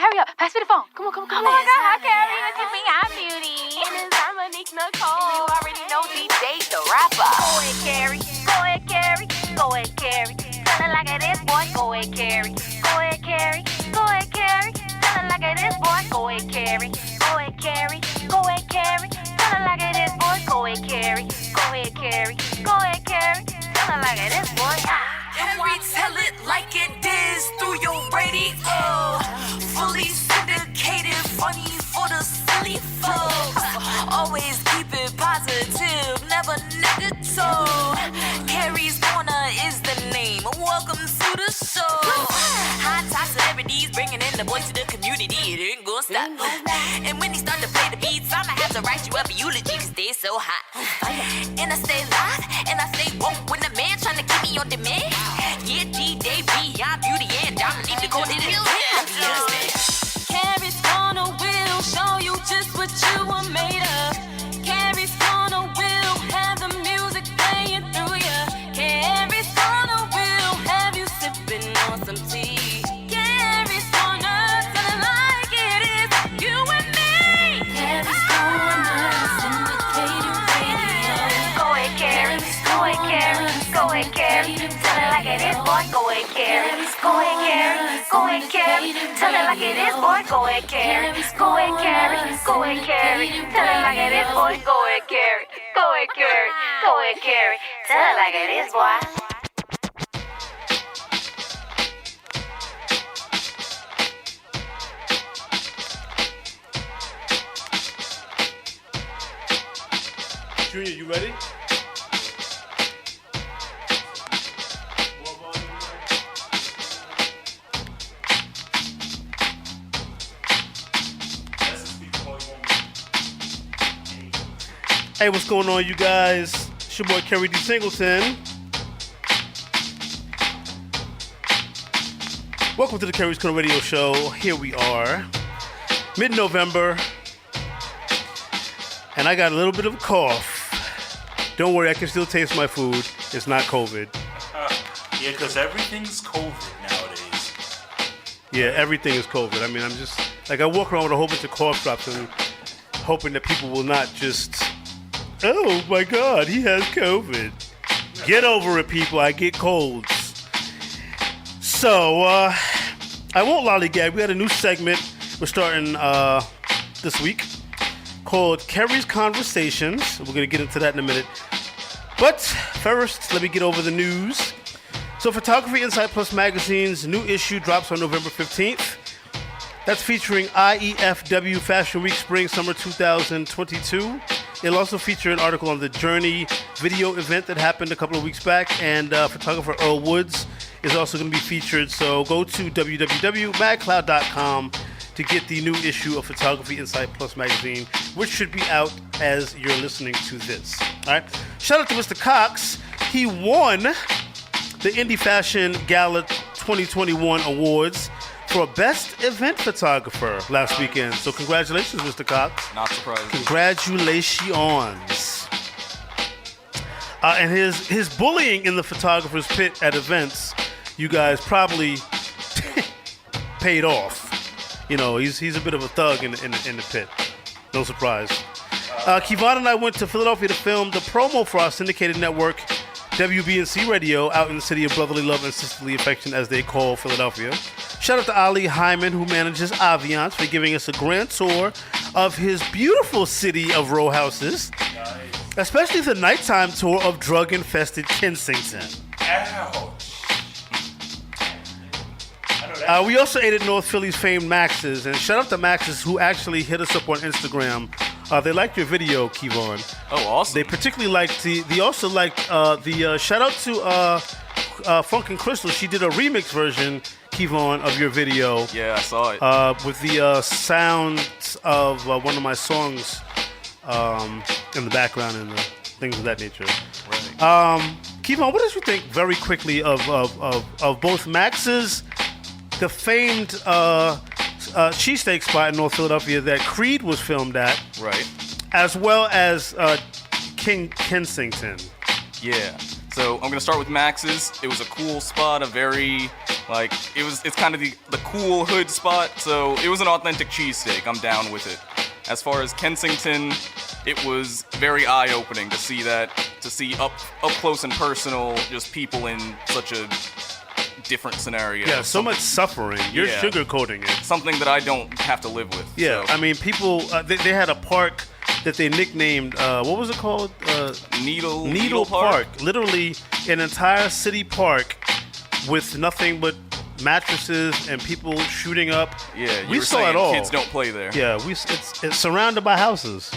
hurry up. Pass me the phone. Come on. Oh my God, hi Carrie, what you mean I'm beauty? And it's Dominique Nicole. You already know DJ the rapper. Go ahead, Carrie. Go ahead, Carrie. Go ahead, Carrie. Tell it like it is, boy. Go ahead, Carrie. Go ahead, Carrie. Go ahead, Carrie. Tell it like it is, boy. Go ahead, Carrie. Go ahead, Carrie. Go ahead, Carrie. Tell it like it is, boy. Go ahead, Carrie. Go ahead, Carrie. Go ahead, Carrie. Tell it like it is, boy. Carrie, tell it like it is through your radio. Fully syndicated, funny for the silly folks. Always keep it positive, never negative. Carrie's Corner is the name. Welcome to the show. High top celebrities bringing in the voice of the community. It ain't gonna stop. And when he start to play the beats, I'ma have to write you up a eulogy cause they're so hot. And I stay live, and I stay woke when the man trying to keep me on demand. Yeah, DJ beyond beauty and Dominique Nicole did it. Carrie's Corner will show you just what you were made of. Carrie's Corner will have the music playing through ya. Carrie's Corner will have you sipping on some tea. Carrie's Corner, tell it like it is, you and me. Carrie's Corner, syndicated radio. Go ahead, Carrie. Go ahead, Carrie. Go ahead, Carrie. Tell it like it is, boy. Go ahead, Carrie. Go ahead, Carrie. Go ahead, Carrie. Tell it like it is, boy. Go ahead, Carrie. Go ahead, Carrie. Go ahead, Carrie. Tell it like it is, boy. Go ahead, Carrie. Go ahead, Carrie. Go ahead, Carrie. Tell it like it is, boy. Junior, you ready? Hey, what's going on, you guys? It's your boy, Kerry D. Singleton. Welcome to the Kerry's Corner Radio Show. Here we are, mid-November, and I got a little bit of a cough. Don't worry, I can still taste my food. It's not COVID. Yeah, because everything's COVID nowadays. Yeah, everything is COVID. I mean, I'm just, like, I walk around with a whole bunch of cough drops and hoping that people will not just... Oh my God, he has COVID. Get over it, people. I get colds. So, I won't lollygag. We had a new segment we're starting this week called Kerry's Conversations. We're going to get into that in a minute. But first, let me get over the news. So, Photography Insight Plus Magazine's new issue drops on November 15th. That's featuring IEFW Fashion Week Spring Summer 2022. It'll also feature an article on the Journey video event that happened a couple of weeks back, and photographer Earl Woods is also going to be featured. So go to www.magcloud.com to get the new issue of Photography Insight Plus magazine, which should be out as you're listening to this. All right. Shout out to Mr. Cox. He won the Indie Fashion Gala 2021 awards for Best Event Photographer last weekend. So congratulations, Mr. Cox. Not surprised. Congratulations. And his bullying in the photographer's pit at events, you guys probably paid off. You know, he's a bit of a thug in the pit. No surprise. Kevon and I went to Philadelphia to film the promo for our syndicated network, WBNC Radio, out in the city of brotherly love and sisterly affection, as they call Philadelphia. Shout out to Ali Hyman, who manages Aviance, for giving us a grand tour of his beautiful city of row houses, especially the nighttime tour of drug-infested Kensington. Ouch. We also ate at North Philly's famed Max's, and shout out to Max's, who actually hit us up on Instagram. They liked your video, Kevon. Oh, awesome. They particularly liked they also liked the shout out to Funk and Crystal. She did a remix version, Kevon, of your video. Yeah, I saw it. With the sounds of one of my songs in the background and things of that nature. Right. Kevon, what did you think very quickly of both Max's, the famed cheesesteak spot in North Philadelphia that Creed was filmed at, Right. as well as Kensington? Yeah. So I'm going to start with Max's. It was a cool spot, a very Like, it's kind of the cool hood spot, so it was an authentic cheesesteak. I'm down with it. As far as Kensington, it was very eye-opening to see up close and personal, just people in such a different scenario. Yeah, so much suffering. You're sugarcoating it. Something that I don't have to live with. Yeah, so. I mean, people, they had a park that they nicknamed, what was it called? Needle Park. Literally an entire city park with nothing but mattresses and people shooting up. Yeah, we saw it all. Kids don't play there. Yeah, it's surrounded by houses.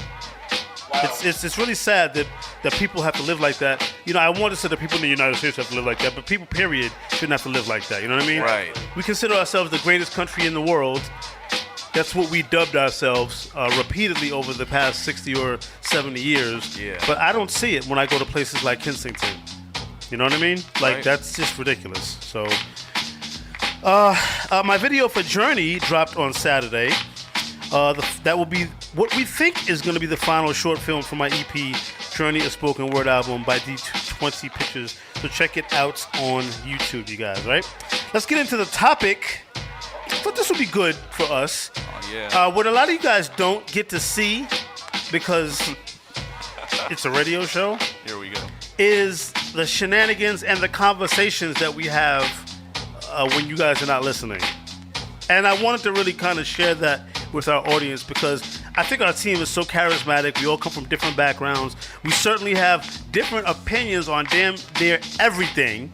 Wow. It's really sad that people have to live like that. You know, I want to say that people in the United States have to live like that, but people, period, shouldn't have to live like that. You know what I mean? Right. We consider ourselves the greatest country in the world. That's what we dubbed ourselves repeatedly over the past 60 or 70 years. Yeah. But I don't see it when I go to places like Kensington. You know what I mean? Like, right. That's just ridiculous. So, my video for Journey dropped on Saturday. That will be what we think is going to be the final short film for my EP, Journey, a spoken word album by D20 Pictures. So check it out on YouTube, you guys, right? Let's get into the topic. I thought this would be good for us. Oh, yeah. What a lot of you guys don't get to see, because it's a radio show, Here we go. is the shenanigans and the conversations that we have when you guys are not listening. And I wanted to really kind of share that with our audience, because I think our team is so charismatic. We all come from different backgrounds. We certainly have different opinions on damn near everything.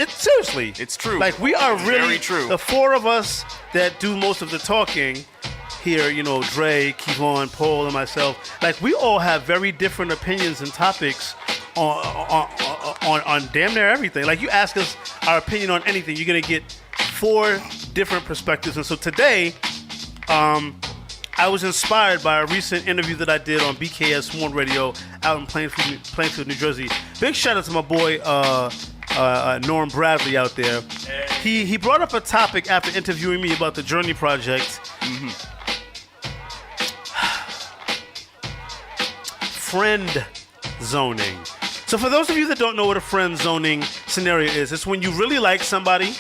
Seriously. It's true. Like, we are really, very true. The four of us that do most of the talking here, you know, Dre, Kevon, Paul, and myself, like, we all have very different opinions and topics on damn near everything. Like, you ask us our opinion on anything, you're going to get 4 different perspectives. And so today, I was inspired by a recent interview that I did on BKS1 Radio out in Plainfield, New Jersey. Big shout out to my boy, Norm Bradley out there. He brought up a topic after interviewing me about the Journey project. Mm-hmm. Friend zoning. So for those of you that don't know what a friend zoning scenario is, it's when you really like somebody,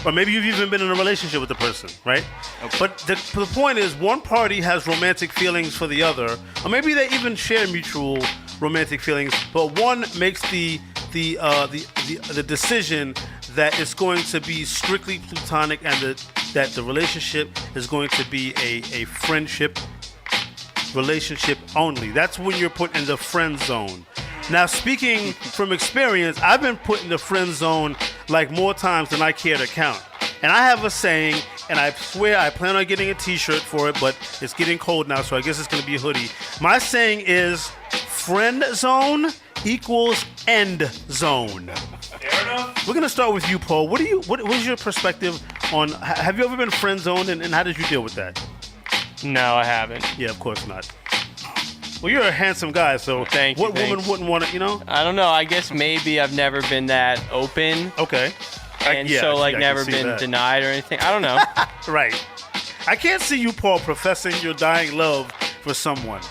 or maybe you've even been in a relationship with the person, right? Okay. But the point is, one party has romantic feelings for the other, or maybe they even share mutual romantic feelings, but one makes the decision that it's going to be strictly platonic, and that the relationship is going to be a friendship relationship only. That's when you're put in the friend zone. Now, speaking from experience, I've been put in the friend zone like more times than I care to count. And I have a saying, and I swear I plan on getting a t-shirt for it, but it's getting cold now, so I guess it's going to be a hoodie. My saying is, friend zone equals end zone. Fair enough. We're going to start with you, Paul. What is your perspective on, have you ever been friend zoned, and how did you deal with that? No, I haven't. Yeah, of course not. Well, you're a handsome guy, so Thank you, what woman wouldn't want to, you know? I don't know. I guess maybe I've never been that open, Okay. and yeah, so I like can never see been that. denied or anything. I don't know. Right. I can't see you, Paul, professing your dying love for someone.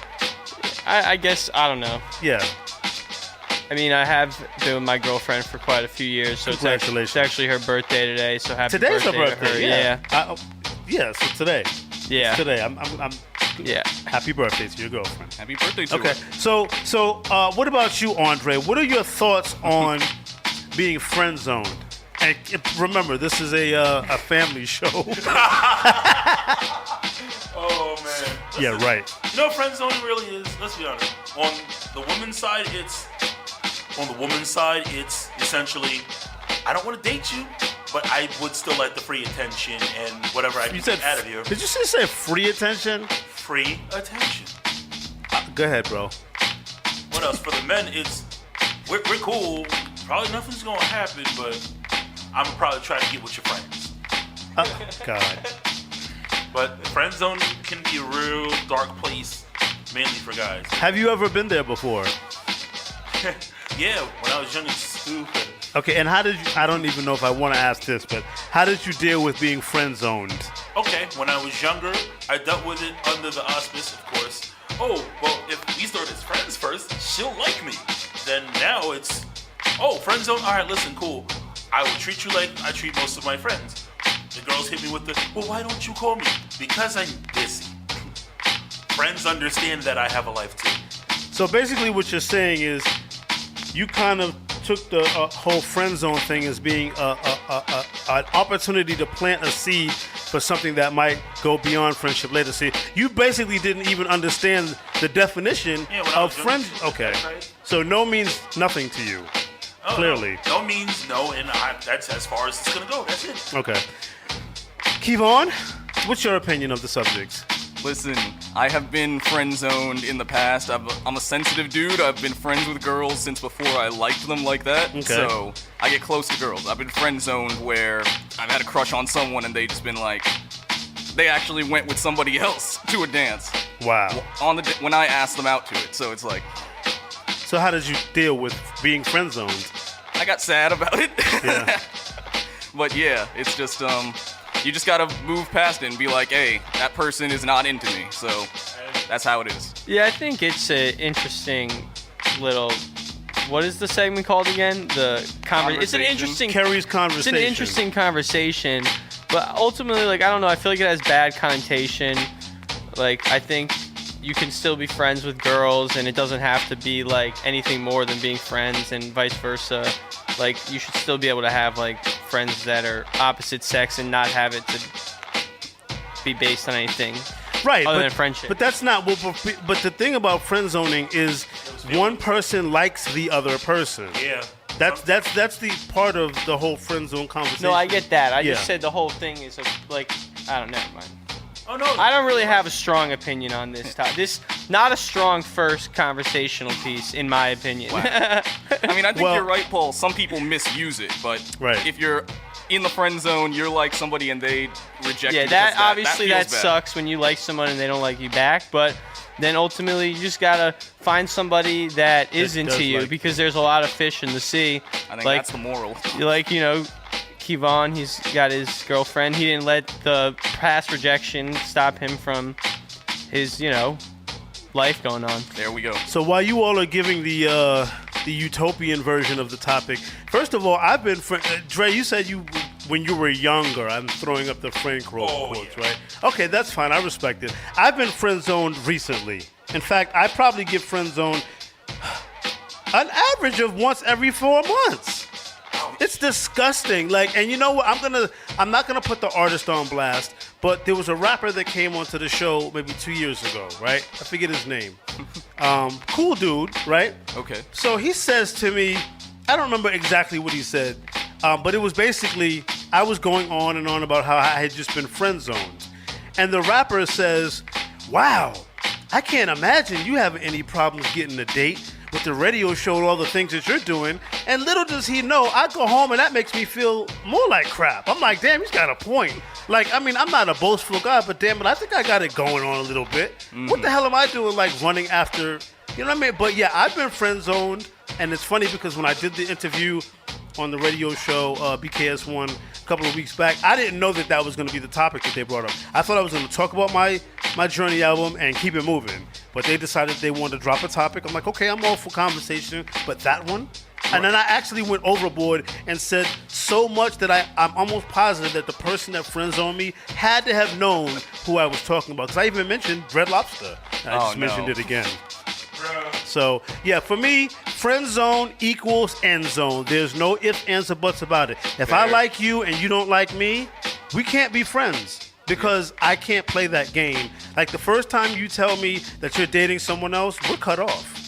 I guess I don't know. Yeah. I mean, I have been with my girlfriend for quite a few years, so Congratulations. it's actually her birthday today. So happy Today's her birthday to birthday. her. Yeah. Yeah. So today. Yeah. Today. I'm Yeah. happy birthday to your girlfriend. Happy birthday to Okay. her. So what about you, Andre? What are your thoughts on being friend zoned? And remember, this is a family show. Oh man. Yeah, right. You know, friend zoning really is. Let's be honest. On the woman's side, it's essentially, I don't want to date you, but I would still like the free attention and whatever I can get out of you. Did you just say free attention? Free attention. Go ahead, bro. What else? For the men, it's we're cool. Probably nothing's gonna happen, but I'm gonna probably try to get with your friends. God. But friend zone can be a real dark place, mainly for guys. Have you ever been there before? Yeah, when I was young and stupid. Okay, and how did you, I don't even know if I want to ask this, but how did you deal with being friend zoned? Okay, when I was younger, I dealt with it under the auspice, of course. Oh, well, if we start as friends first, she'll like me. Then now it's, oh, friend zone, all right, listen, cool. I will treat you like I treat most of my friends. The girls hit me with the, well, why don't you call me? Because I'm busy. Friends understand that I have a life too. So basically what you're saying is you kind of took the whole friend zone thing as being an opportunity to plant a seed for something that might go beyond friendship later. See, you basically didn't even understand the definition of friends. Okay. So no means nothing to you. Oh, clearly. No means no, and that's as far as it's going to go. That's it. Okay. Kevon, what's your opinion of the subject? Listen, I have been friend-zoned in the past. I'm a sensitive dude. I've been friends with girls since before I liked them like that. Okay. So I get close to girls. I've been friend-zoned where I've had a crush on someone and they just been like, they actually went with somebody else to a dance. Wow. When I asked them out to it. So it's like. So how did you deal with being friend-zoned? I got sad about it. Yeah. But yeah, it's just you just gotta move past it and be like, hey, that person is not into me. So that's how it is. Yeah, I think it's an interesting little. What is the segment called again? The conversation. It's an interesting. Kerry's conversation. It's an interesting conversation, but ultimately, like, I don't know. I feel like it has bad connotation. Like, I think you can still be friends with girls, and it doesn't have to be like anything more than being friends, and vice versa. Like, you should still be able to have like friends that are opposite sex and not have it to be based on anything other than friendship. But that's not what. But the thing about friend zoning is one person likes the other person. Yeah. That's the part of the whole friend zone conversation. No, I get that. I Yeah. just said the whole thing is like, I don't know, man. Oh no. I don't really have a strong opinion on this topic. This not a strong first conversational piece, in my opinion. I mean, I think you're right, Paul. Some people misuse it, but if you're in the friend zone, you're like somebody and they reject you. Yeah, that obviously feels that bad. sucks when you like someone and they don't like you back, but then ultimately you just gotta find somebody that is into you, like because there's a lot of fish in the sea. I think like, that's the moral. Like, you know, Kevon, he's got his girlfriend. He didn't let the past rejection stop him from his, you know, life going on. There we go. So while you all are giving the utopian version of the topic, first of all, I've been Dre. You said when you were younger. I'm throwing up the friend quotes, right? Okay, that's fine. I respect it. I've been friend zoned recently. In fact, I probably get friend zoned an average of once every 4 months. It's disgusting. Like, and you know what? I'm not gonna put the artist on blast, but there was a rapper that came onto the show maybe 2 years ago, right? I forget his name. Cool dude, right? Okay. So he says to me, I don't remember exactly what he said, but it was basically I was going on and on about how I had just been friend zoned, and the rapper says, "Wow, I can't imagine you having any problems getting a date with the radio show and all the things that you're doing." And little does he know, I go home and that makes me feel more like crap. I'm like, damn, he's got a point. Like, I mean, I'm not a boastful guy, but damn it, I think I got it going on a little bit. Mm-hmm. What the hell am I doing, like, running after, you know what I mean? But yeah, I've been friend zoned, and it's funny because when I did the interview on the radio show BKS1 a couple of weeks back, I didn't know that was going to be the topic that they brought up. I thought I was going to talk about my Journey album and keep it moving, but they decided they wanted to drop a topic. I'm like, okay, I'm all for conversation, but that one? And then I actually went overboard and said so much that I'm almost positive that the person that friend zoned me had to have known who I was talking about, because I even mentioned Red Lobster. And I just mentioned it again. So, yeah, for me, friend zone equals end zone. There's no ifs, ands, or buts about it. If I like you and you don't like me, we can't be friends, because I can't play that game. Like, the first time you tell me that you're dating someone else, we're cut off.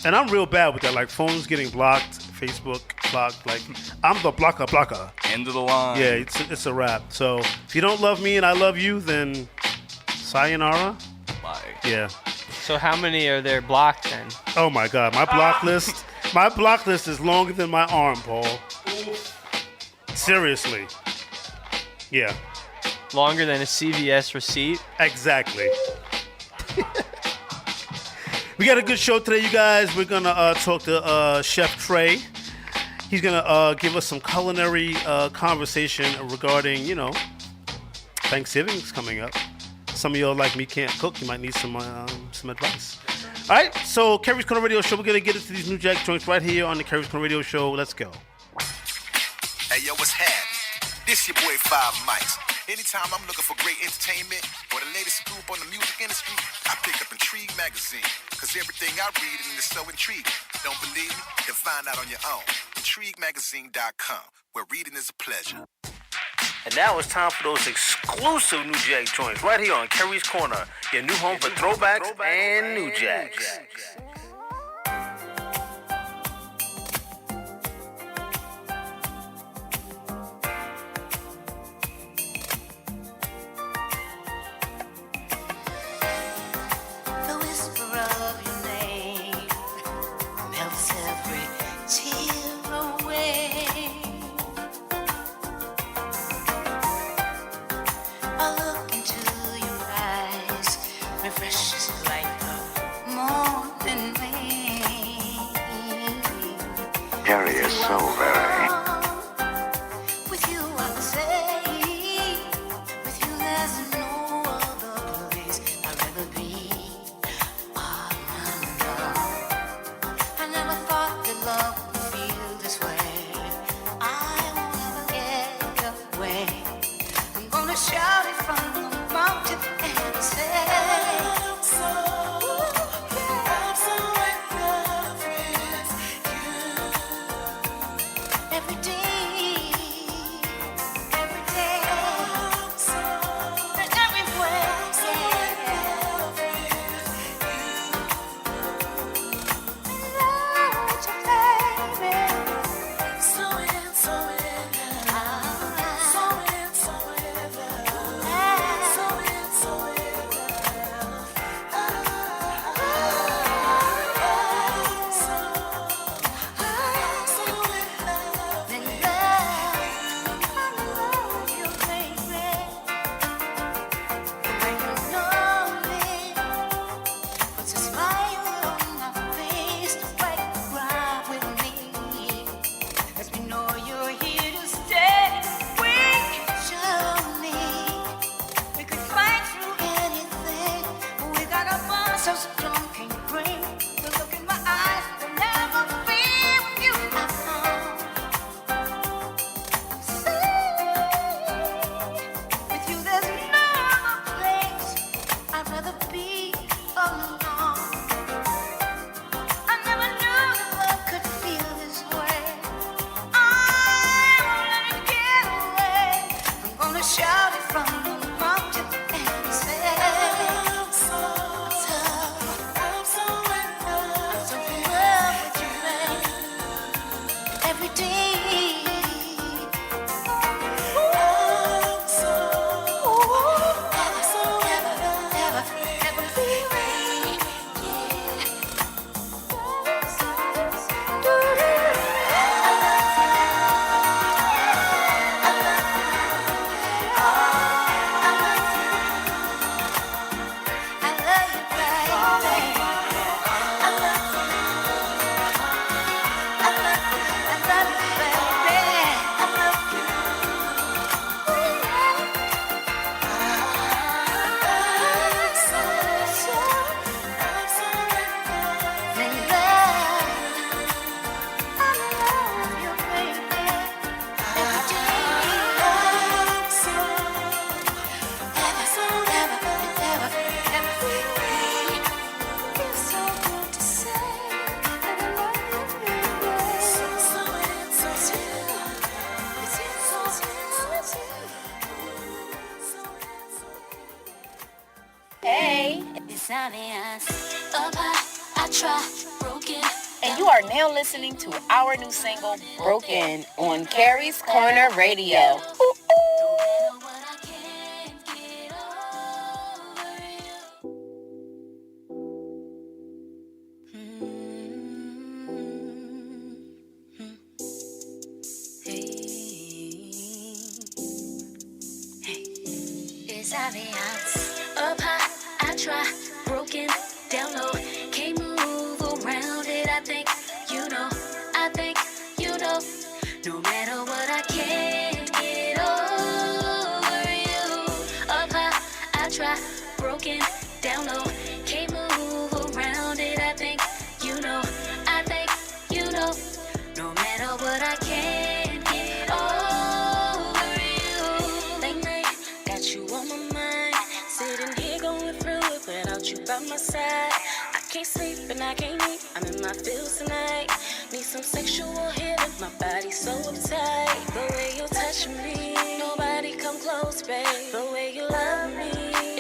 And I'm real bad with that. Like, phones getting blocked, Facebook blocked. Like, I'm the blocker. End of the line. Yeah, it's a wrap. So, if you don't love me and I love you, then sayonara. Bye. Yeah. So how many are there blocked then? Oh my God, my block list is longer than my arm, Paul. Seriously. Yeah. Longer than a CVS receipt? Exactly. We got a good show today, you guys. We're gonna talk to Chef Tre. He's gonna give us some culinary conversation regarding, you know, Thanksgiving's coming up. Some of y'all like me can't cook. You might need some advice. All right, so Kerry's Corner Radio Show. We're going to get into these New Jack joints right here on the Kerry's Corner Radio Show. Let's go. Hey, yo, what's happening? This your boy Five Mics. Anytime I'm looking for great entertainment or the latest scoop on the music industry, I pick up Intrigue Magazine. Cause everything I read in is so intriguing. Don't believe me? Then find out on your own. IntrigueMagazine.com, where reading is a pleasure. And now it's time for those exclusive New Jack joints right here on Kerry's Corner, your new home for throwbacks and New Jacks. The whisper of your name melts every tear away. I look into your eyes, refreshes like the morning rain. Harry is so very. With you I'll say, with you there's no other place I'll ever be. Oh, no. I never thought that love would feel this way. I won't ever get away. I'm gonna shout it from the mountain and say, I'm so in love with you. Every day, every day, and everywhere. Without you, baby. So in love. So in love. So so strong, can you bring the look in my eyes? Will never be with you. With you, there's no other place I'd rather be alone. I never knew that love could feel this way. I won't let it get away. I'm gonna shout it from the mountain and say, I'm so in love with you, babe. Every day. Hey, it's obvious. Up high, I try, broken. And you are now listening to our new single, Broken, on Carrie's Corner Radio. Ooh, ooh. No matter what, I can't get over you. Hey, it's obvious. Up high, I try, broken, down low, can't move around it. I think you know, no matter what, I can't get over you. Up high, I try, broken, down low, can't move around it. I think you know, no matter what, I can't get over on my mind. Sitting here going through it without you by my side. I can't sleep and I can't eat. I'm in my feels tonight. Need some sexual healing. My body's so uptight. The way you touch me, nobody come close, babe. The way you love me,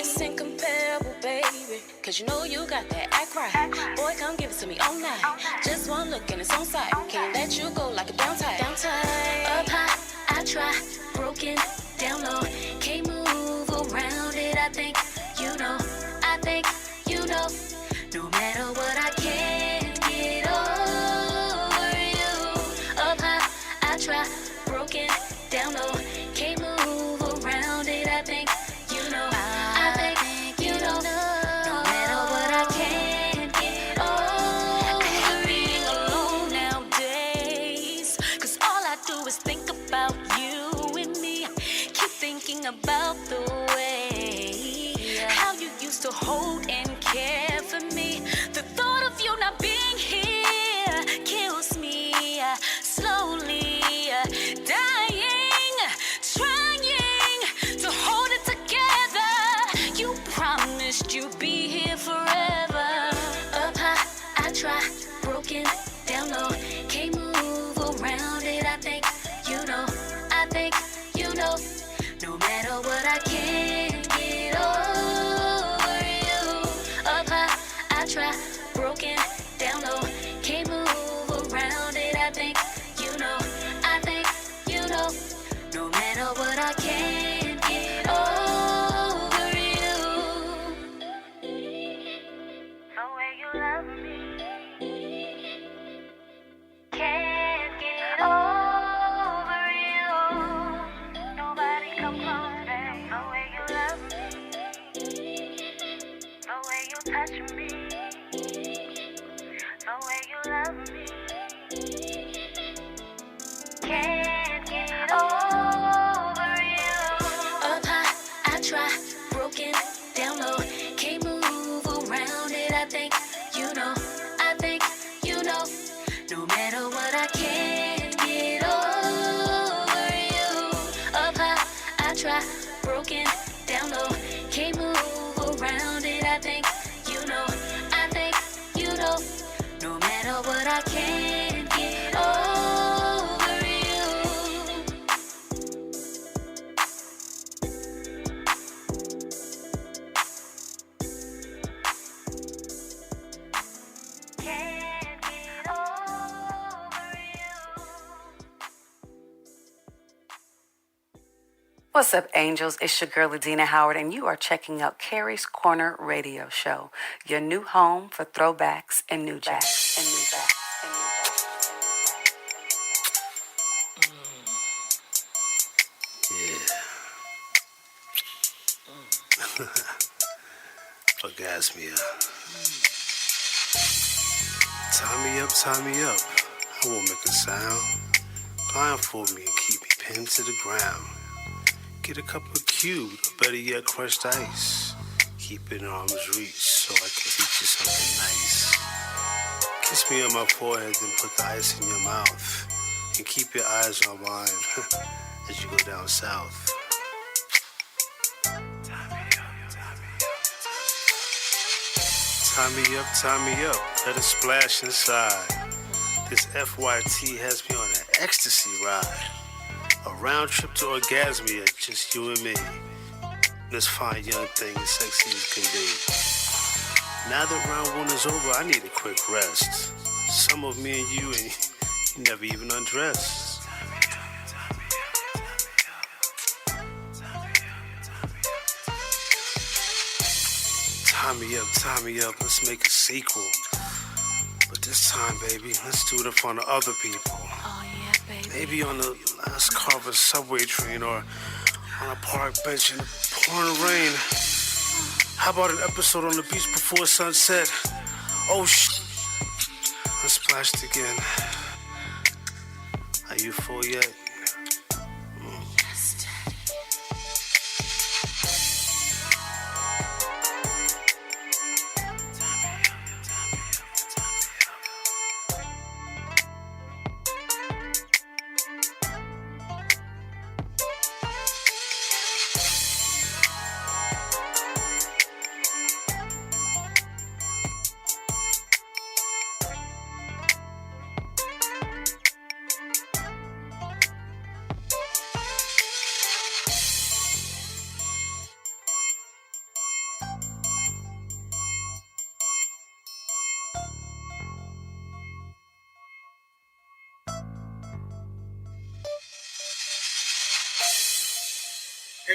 it's incomparable, baby. Cause you know you got that act right. Boy, come give it to me all night. Just one look and it's on sight. Can't let you go like a down tight. Up high, I try. Broken, down low. Can't move around it. I think you know. No matter what, I can't get over you. Up high, I try. Broken, down low. Can't move around it. I think you know. I think you know. No matter what, I can't get over being alone nowadays. Cause all I do is think about you and me. Keep thinking about the way how you used to hold and care for me. The thought of you not being here kills me slowly, dying, trying to hold it together. You promised you'd be here forever. Up high, I try. Broken, down low. Can't move around it. I think you know. No matter what, I can't get over you. Up high, I try. Broken, down low. Can't move around it. I think you know. No matter what, I can't get over you. The way you love me, can't get over you. Nobody come close, babe. The way you love me, the way you touch me, the way you love me, can't get over you. Up high, I try. Broken, down low. Can't move around it. I think you know. No matter what, I can't get over you. Up high, I try. Broken, down low. Can't move around it. I think you know. No matter what, I can't get over you. Can't get over you. What's up, angels? It's your girl, Adina Howard, and you are checking out Carrie's Corner Radio Show, your new home for throwbacks and new jacks. Orgasmia. Tie me up. I won't make a sound. Blindfold me and keep me pinned to the ground. Get a cup of cubed, or better yet, crushed ice. Keep it in arm's reach so I can teach you something nice. Kiss me on my forehead, then put the ice in your mouth. And keep your eyes on mine as you go down south. Tie me up, let it splash inside. This FYT has me on an ecstasy ride. A round trip to Orgasmia, just you and me. This fine young thing as sexy as can be. Now that round one is over, I need a quick rest. Some of me and you never even undressed. Tie me up, let's make a sequel. But this time, baby, let's do it in front of other people. Oh yeah, baby. Maybe on the last car of a subway train or on a park bench in the pouring rain. How about an episode on the beach before sunset? Oh, I splashed again. Are you full yet? Yes, Daddy.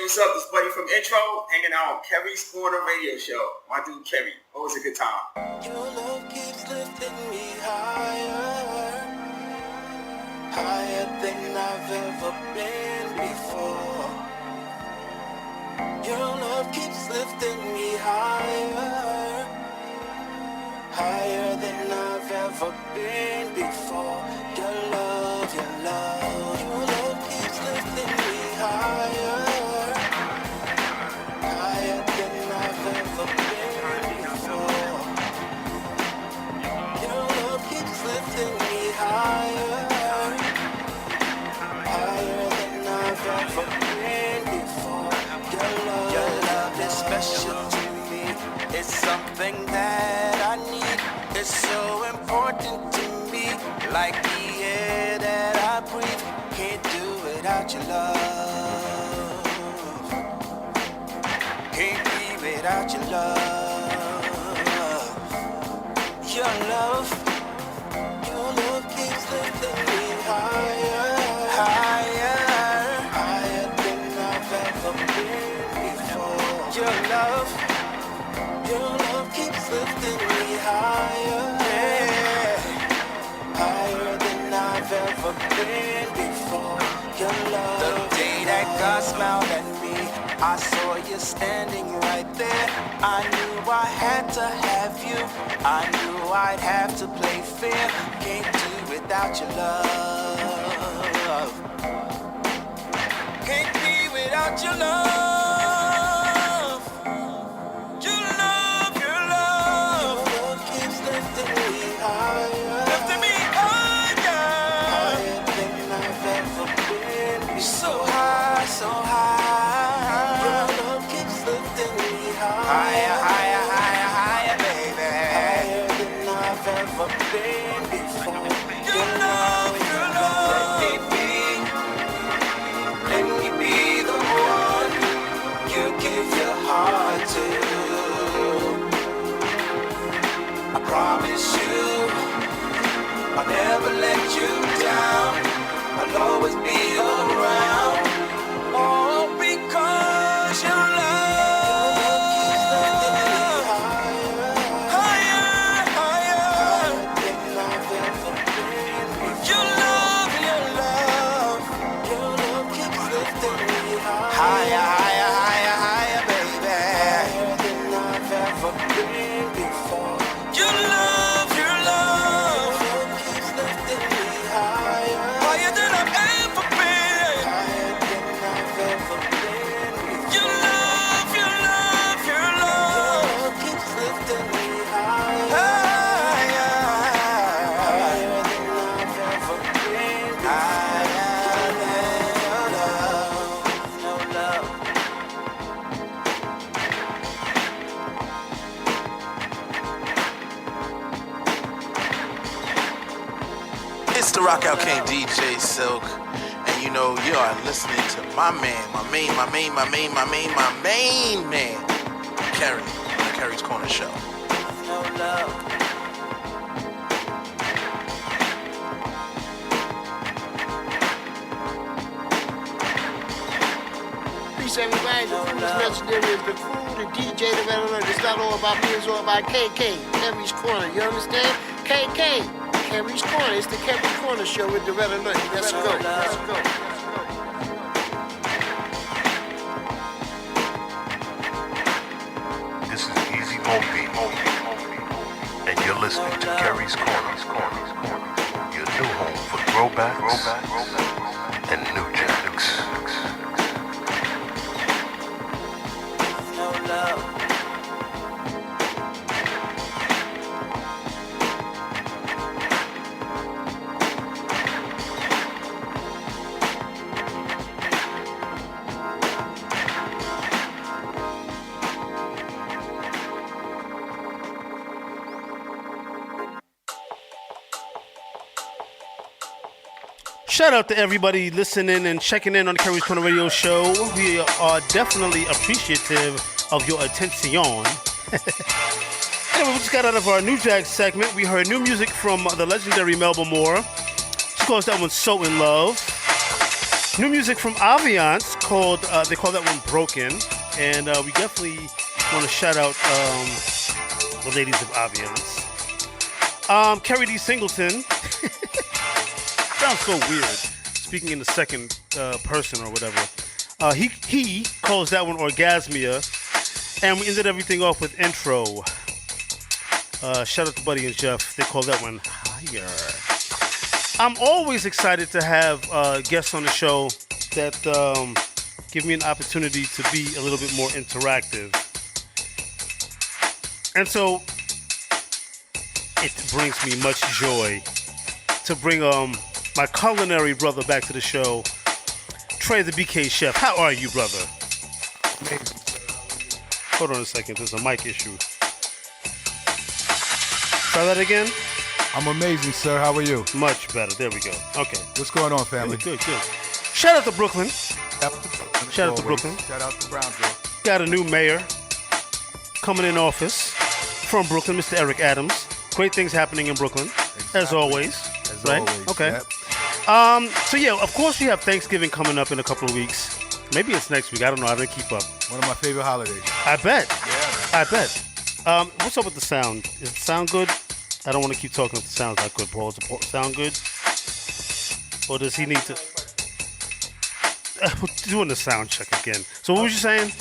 Hey, what's up? This buddy from Intro, hanging out on Kerry's Corner Radio Show. My dude Kerry. Always a good time. Your love keeps lifting me higher, higher than I've ever been before. Your love keeps lifting me higher, higher than I've ever been before. Your love keeps lifting me higher, higher than I've ever been before. Your love keeps lifting me higher, higher than I've ever been before. Your love is special to me. It's something that I need. It's so important to me, like the air that I breathe. Can't do without your love. Can't be without your love. Your love keeps lifting me higher, higher, higher than I've ever been before. Your love keeps lifting me higher, yeah, higher than I've ever been before. Your love. The day that God smiled at me, I saw you standing right there. I knew I had to have you. I knew I'd have to play fair. Can't do without your love. Can't be without your love. Your love, your love. Your love keeps lifting me higher. Lifting me higher. Higher than I've ever been. So high, so high. Your love keeps lifting me higher. Higher, higher, higher, higher, baby. Higher than I've ever been before. Your love, your love. Let me be the one you give your heart to. I promise you, I'll never let you down. I'll always be around. All because your love keeps lifting me higher, higher, higher than I've ever been before. Your love keeps lifting me higher, higher, higher, higher, baby. Higher than I've ever been before. Your love keeps lifting me higher, higher than I've ever been. Higher than I've ever been before. Your love keeps lifting me higher, higher, higher than I've ever been. Higher than your love, no love. It's the Rockout King DJ Silk, and you know you are listening to my man, my main man, Kerry, on the Kerry's Corner Show. No love. Peace, everybody. The food is legendary as the crew, the DJ, the veteran. It's not all about me, it's all about KK, Kerry's Corner. You understand? KK, Kerry's Corner. It's the Kerry's Corner Show with the veteran. Let's go. Let's go. This is Easy Moby, and you're listening to Kerry's Corner, your new home for throwbacks and new jacks. No love. Shout out to everybody listening and checking in on the Kerry's Corner Radio Show. We are definitely appreciative of your attention. Anyway, we just got out of our New Jack segment. We heard new music from the legendary Melba Moore. She calls that one So In Love. New music from Aviance called, they call that one Broken. And we definitely want to shout out the ladies of Aviance. Kerry D. Singleton. Sounds so weird, speaking in the second person or whatever. He calls that one Orgasmia. And we ended everything off with Intro. Shout out to Buddy and Jeff. They call that one Higher. I'm always excited to have guests on the show that give me an opportunity to be a little bit more interactive. And so it brings me much joy to bring my culinary brother back to the show, Tre The BK Chef. How are you, brother? Amazing. Hold on a second, there's a mic issue. Try that again. I'm amazing, sir. How are you? Much better. There we go. Okay. What's going on, family? Good. Shout out to Brooklyn. Shout out to Brooklyn. Shout out to Brownsville. Got a new mayor coming in office from Brooklyn, Mr. Eric Adams. Great things happening in Brooklyn, as always. As right? always. Okay. Yep. So yeah, of course we have Thanksgiving coming up in a couple of weeks. Maybe it's next week. I don't know. I didn't keep up. One of my favorite holidays. I bet. Yeah, I bet. What's up with the sound? Is the sound good? I don't want to keep talking if the sound's not good, Paul. Does the sound good? Or does he need to... We're doing the sound check again. So what was you saying?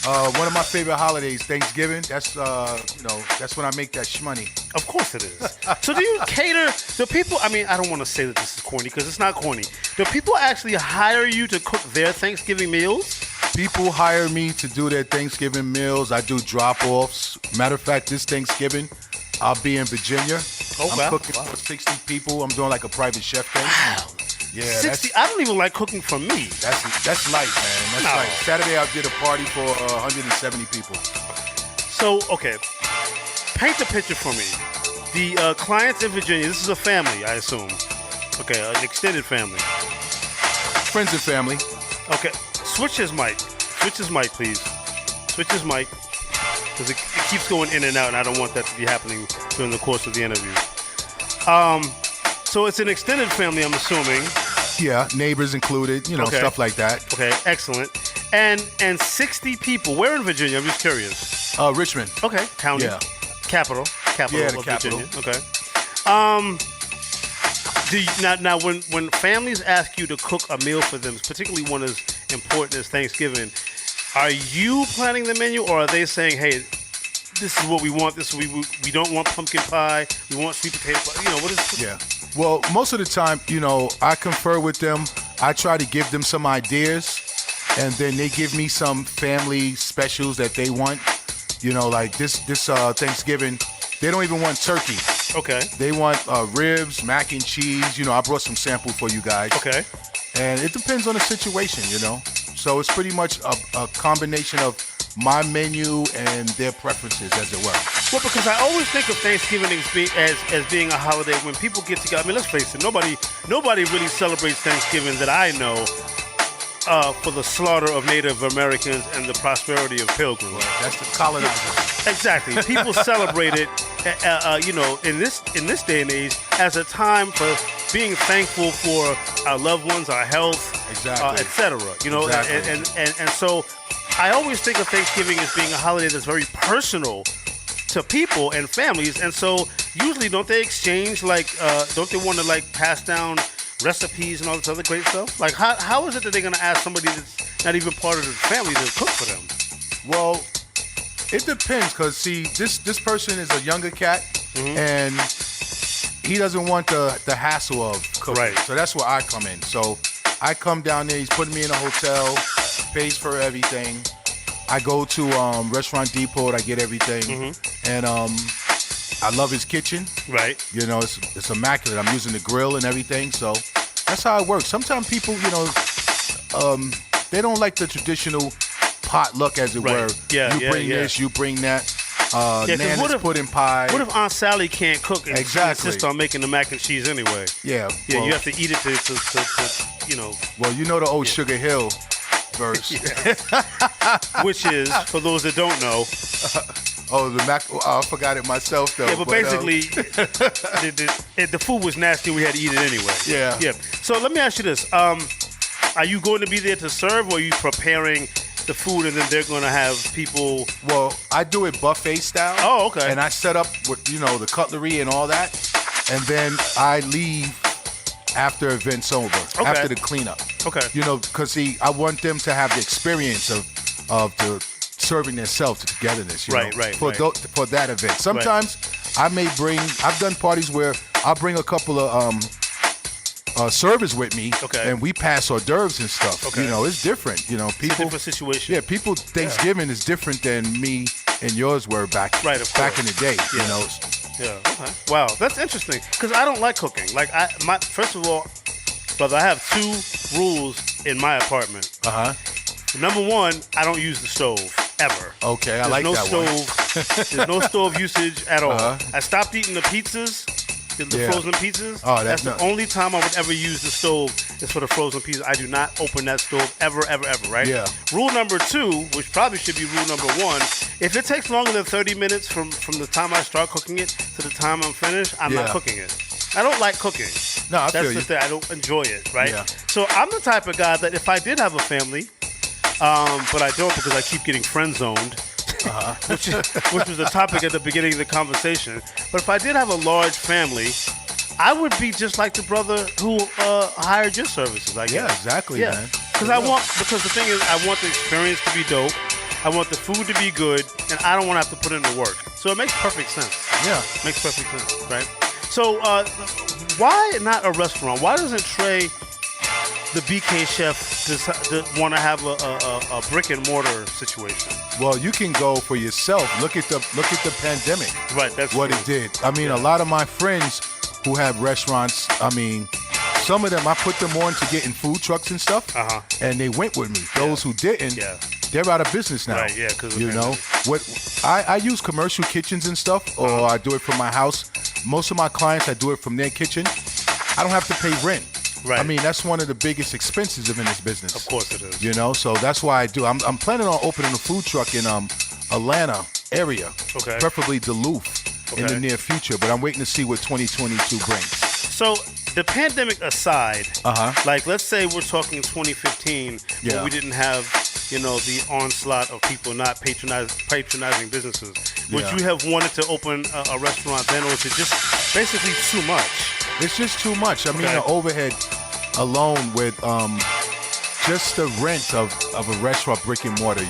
One of my favorite holidays, Thanksgiving. That's that's when I make that shmoney. Of course it is. So do you cater to people? I mean, I don't want to say that this is corny because it's not corny. Do people actually hire you to cook their Thanksgiving meals? People hire me to do their Thanksgiving meals. I do drop-offs. Matter of fact, this Thanksgiving, I'll be in Virginia. Oh, I'm cooking for 60 people. I'm doing like a private chef thing. Wow. Yeah, 60. I don't even like cooking for me. That's light, man. That's light. Saturday I did a party for 170 people. So, okay. Paint the picture for me. The clients in Virginia, this is a family, I assume. Okay, an extended family. Friends and family. Okay. Switch his mic. Switch his mic, please. Switch his mic. Because it keeps going in and out, and I don't want that to be happening during the course of the interview. So it's an extended family, I'm assuming. Yeah, neighbors included, stuff like that. Okay, excellent. And 60 people. Where in Virginia? I'm just curious. Richmond. Okay, county. Yeah. Capital Yeah, the of capital. Virginia. Okay. Now when families ask you to cook a meal for them, particularly one as important as Thanksgiving, are you planning the menu, or are they saying, hey, this is what we want, this is what we don't want pumpkin pie, we want sweet potato pie, what is... Yeah. Well, most of the time, I confer with them. I try to give them some ideas, and then they give me some family specials that they want. Like this Thanksgiving, they don't even want turkey. Okay. They want ribs, mac and cheese. I brought some sample for you guys. Okay. And it depends on the situation, So it's pretty much a combination of my menu and their preferences, as it were. Well, because I always think of Thanksgiving as being a holiday when people get together. I mean, let's face it, nobody really celebrates Thanksgiving that I know for the slaughter of Native Americans and the prosperity of pilgrims. Well, that's the colonizers. Exactly. People celebrate it, in this day and age as a time for being thankful for our loved ones, our health, exactly, etc. Exactly. And so I always think of Thanksgiving as being a holiday that's very personal to people and families, and so usually don't they exchange don't they want to pass down recipes and all this other great stuff? Like how is it that they're gonna ask somebody that's not even part of the family to cook for them? Well, it depends, because see, this person is a younger cat, and he doesn't want the hassle of cooking. Right. So that's where I come in. So I come down there, he's putting me in a hotel, pays for everything. I go to Restaurant Depot, I get everything, and I love his kitchen. Right. It's immaculate. I'm using the grill and everything, so that's how it works. Sometimes people, they don't like the traditional potluck, as it were. Yeah, you bring this, you bring that. Nana's pudding pie. What if Aunt Sally can't cook and Exactly. insist on making the mac and cheese anyway? Yeah. Yeah, well, you have to eat it to. Well, the old Sugar Hill verse. Which is, for those that don't know. The mac. I forgot it myself, though. Yeah, but basically, the food was nasty. We had to eat it anyway. Yeah. Yeah. So let me ask you this. are you going to be there to serve, or are you preparing the food and then they're going to have people? Well, I do it buffet style. Oh, okay. And I set up with, the cutlery and all that. And then I leave after event's over, after the cleanup. Okay. Because I want them to have the experience of the serving themselves togetherness. Right. For that event. Sometimes I've done parties where I'll bring a couple of servers with me, and we pass hors d'oeuvres and stuff. Okay. It's different. People, it's a different situation. Yeah, people. Thanksgiving is different than me and yours were back in the day. Yeah. Okay. Wow, that's interesting because I don't like cooking. Like first of all, brother, I have 2 rules in my apartment. Number 1, I don't use the stove ever. Okay, I There's like no that stove. There's no stove usage at all. I stopped eating the pizzas. The frozen pizzas. Oh, that's the only time I would ever use the stove is for the frozen pizzas. I do not open that stove ever, right? Yeah. Rule number 2, which probably should be rule number 1, if it takes longer than 30 minutes from the time I start cooking it to the time I'm finished, I'm not cooking it. I don't like cooking. No, I feel That's you. the thing. I don't enjoy it, right? Yeah. So I'm the type of guy that if I did have a family, but I don't because I keep getting friend-zoned, which was the topic at the beginning of the conversation. But if I did have a large family, I would be just like the brother who hired your services, I guess. Yeah, exactly, man. Because the thing is, I want the experience to be dope. I want the food to be good, and I don't want to have to put in the work. So it makes perfect sense. Yeah. Makes perfect sense, right? So why not a restaurant? Why doesn't Tre the BK Chef want to have a brick and mortar situation? Well, you can go for yourself. Look at the pandemic. Right, that's what true. it did. I mean, a lot of my friends who have restaurants, some of them I put them on to get in food trucks and stuff, and they went with me. Those who didn't, they're out of business now. Right, yeah, because what I use commercial kitchens and stuff, or I do it from my house. Most of my clients, I do it from their kitchen. I don't have to pay rent. Right. I mean, that's one of the biggest expenses in this business. Of course it is. So that's why I do. I'm planning on opening a food truck in Atlanta area, preferably Duluth in the near future. But I'm waiting to see what 2022 brings. So the pandemic aside, like let's say we're talking 2015, where we didn't have the onslaught of people not patronizing businesses. Would you have wanted to open a restaurant then, or is it just basically too much? It's just too much. I mean, the overhead alone with just the rent of a restaurant, brick and mortar,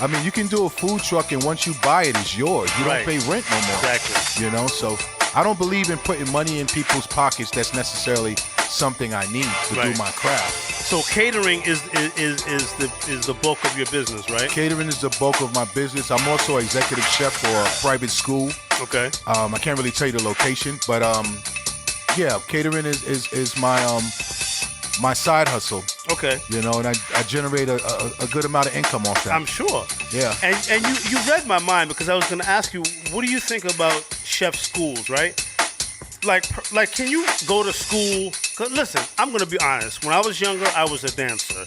I mean, you can do a food truck, and once you buy it, it's yours. You don't pay rent no more. Exactly. So I don't believe in putting money in people's pockets. That's necessarily something I need to do my craft. So catering is the bulk of your business, right? Catering is the bulk of my business. I'm also executive chef for a private school. Okay. I can't really tell you the location, but catering is my side hustle. Okay. And I generate a good amount of income off that. I'm sure. Yeah. And you read my mind, because I was going to ask you, what do you think about chef schools, right? Like, can you go to school? 'Cause listen, I'm going to be honest. When I was younger, I was a dancer.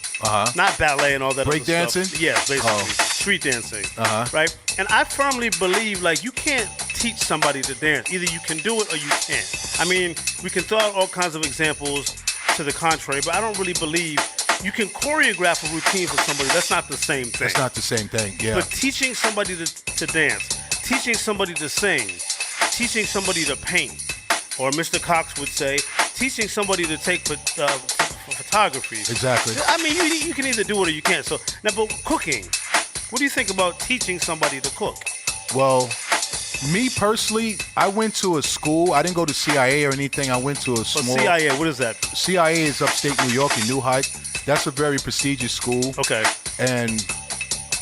Not ballet and all that break other dancing? stuff. Yeah, basically. Street dancing. Right? And I firmly believe, you can't teach somebody to dance. Either you can do it or you can't. I mean, we can throw out all kinds of examples to the contrary, but I don't really believe you can choreograph a routine for somebody. That's not the same thing. That's not the same thing, yeah. But teaching somebody to dance, teaching somebody to sing, teaching somebody to paint, or Mr. Cox would say, teaching somebody to take photography. Exactly. I mean, you can either do it or you can't. So now, but cooking, what do you think about teaching somebody to cook? Well, me personally, I went to a school. I didn't go to CIA or anything. I went to a small... CIA, what is that? CIA is upstate New York in New Heights. That's a very prestigious school. Okay. And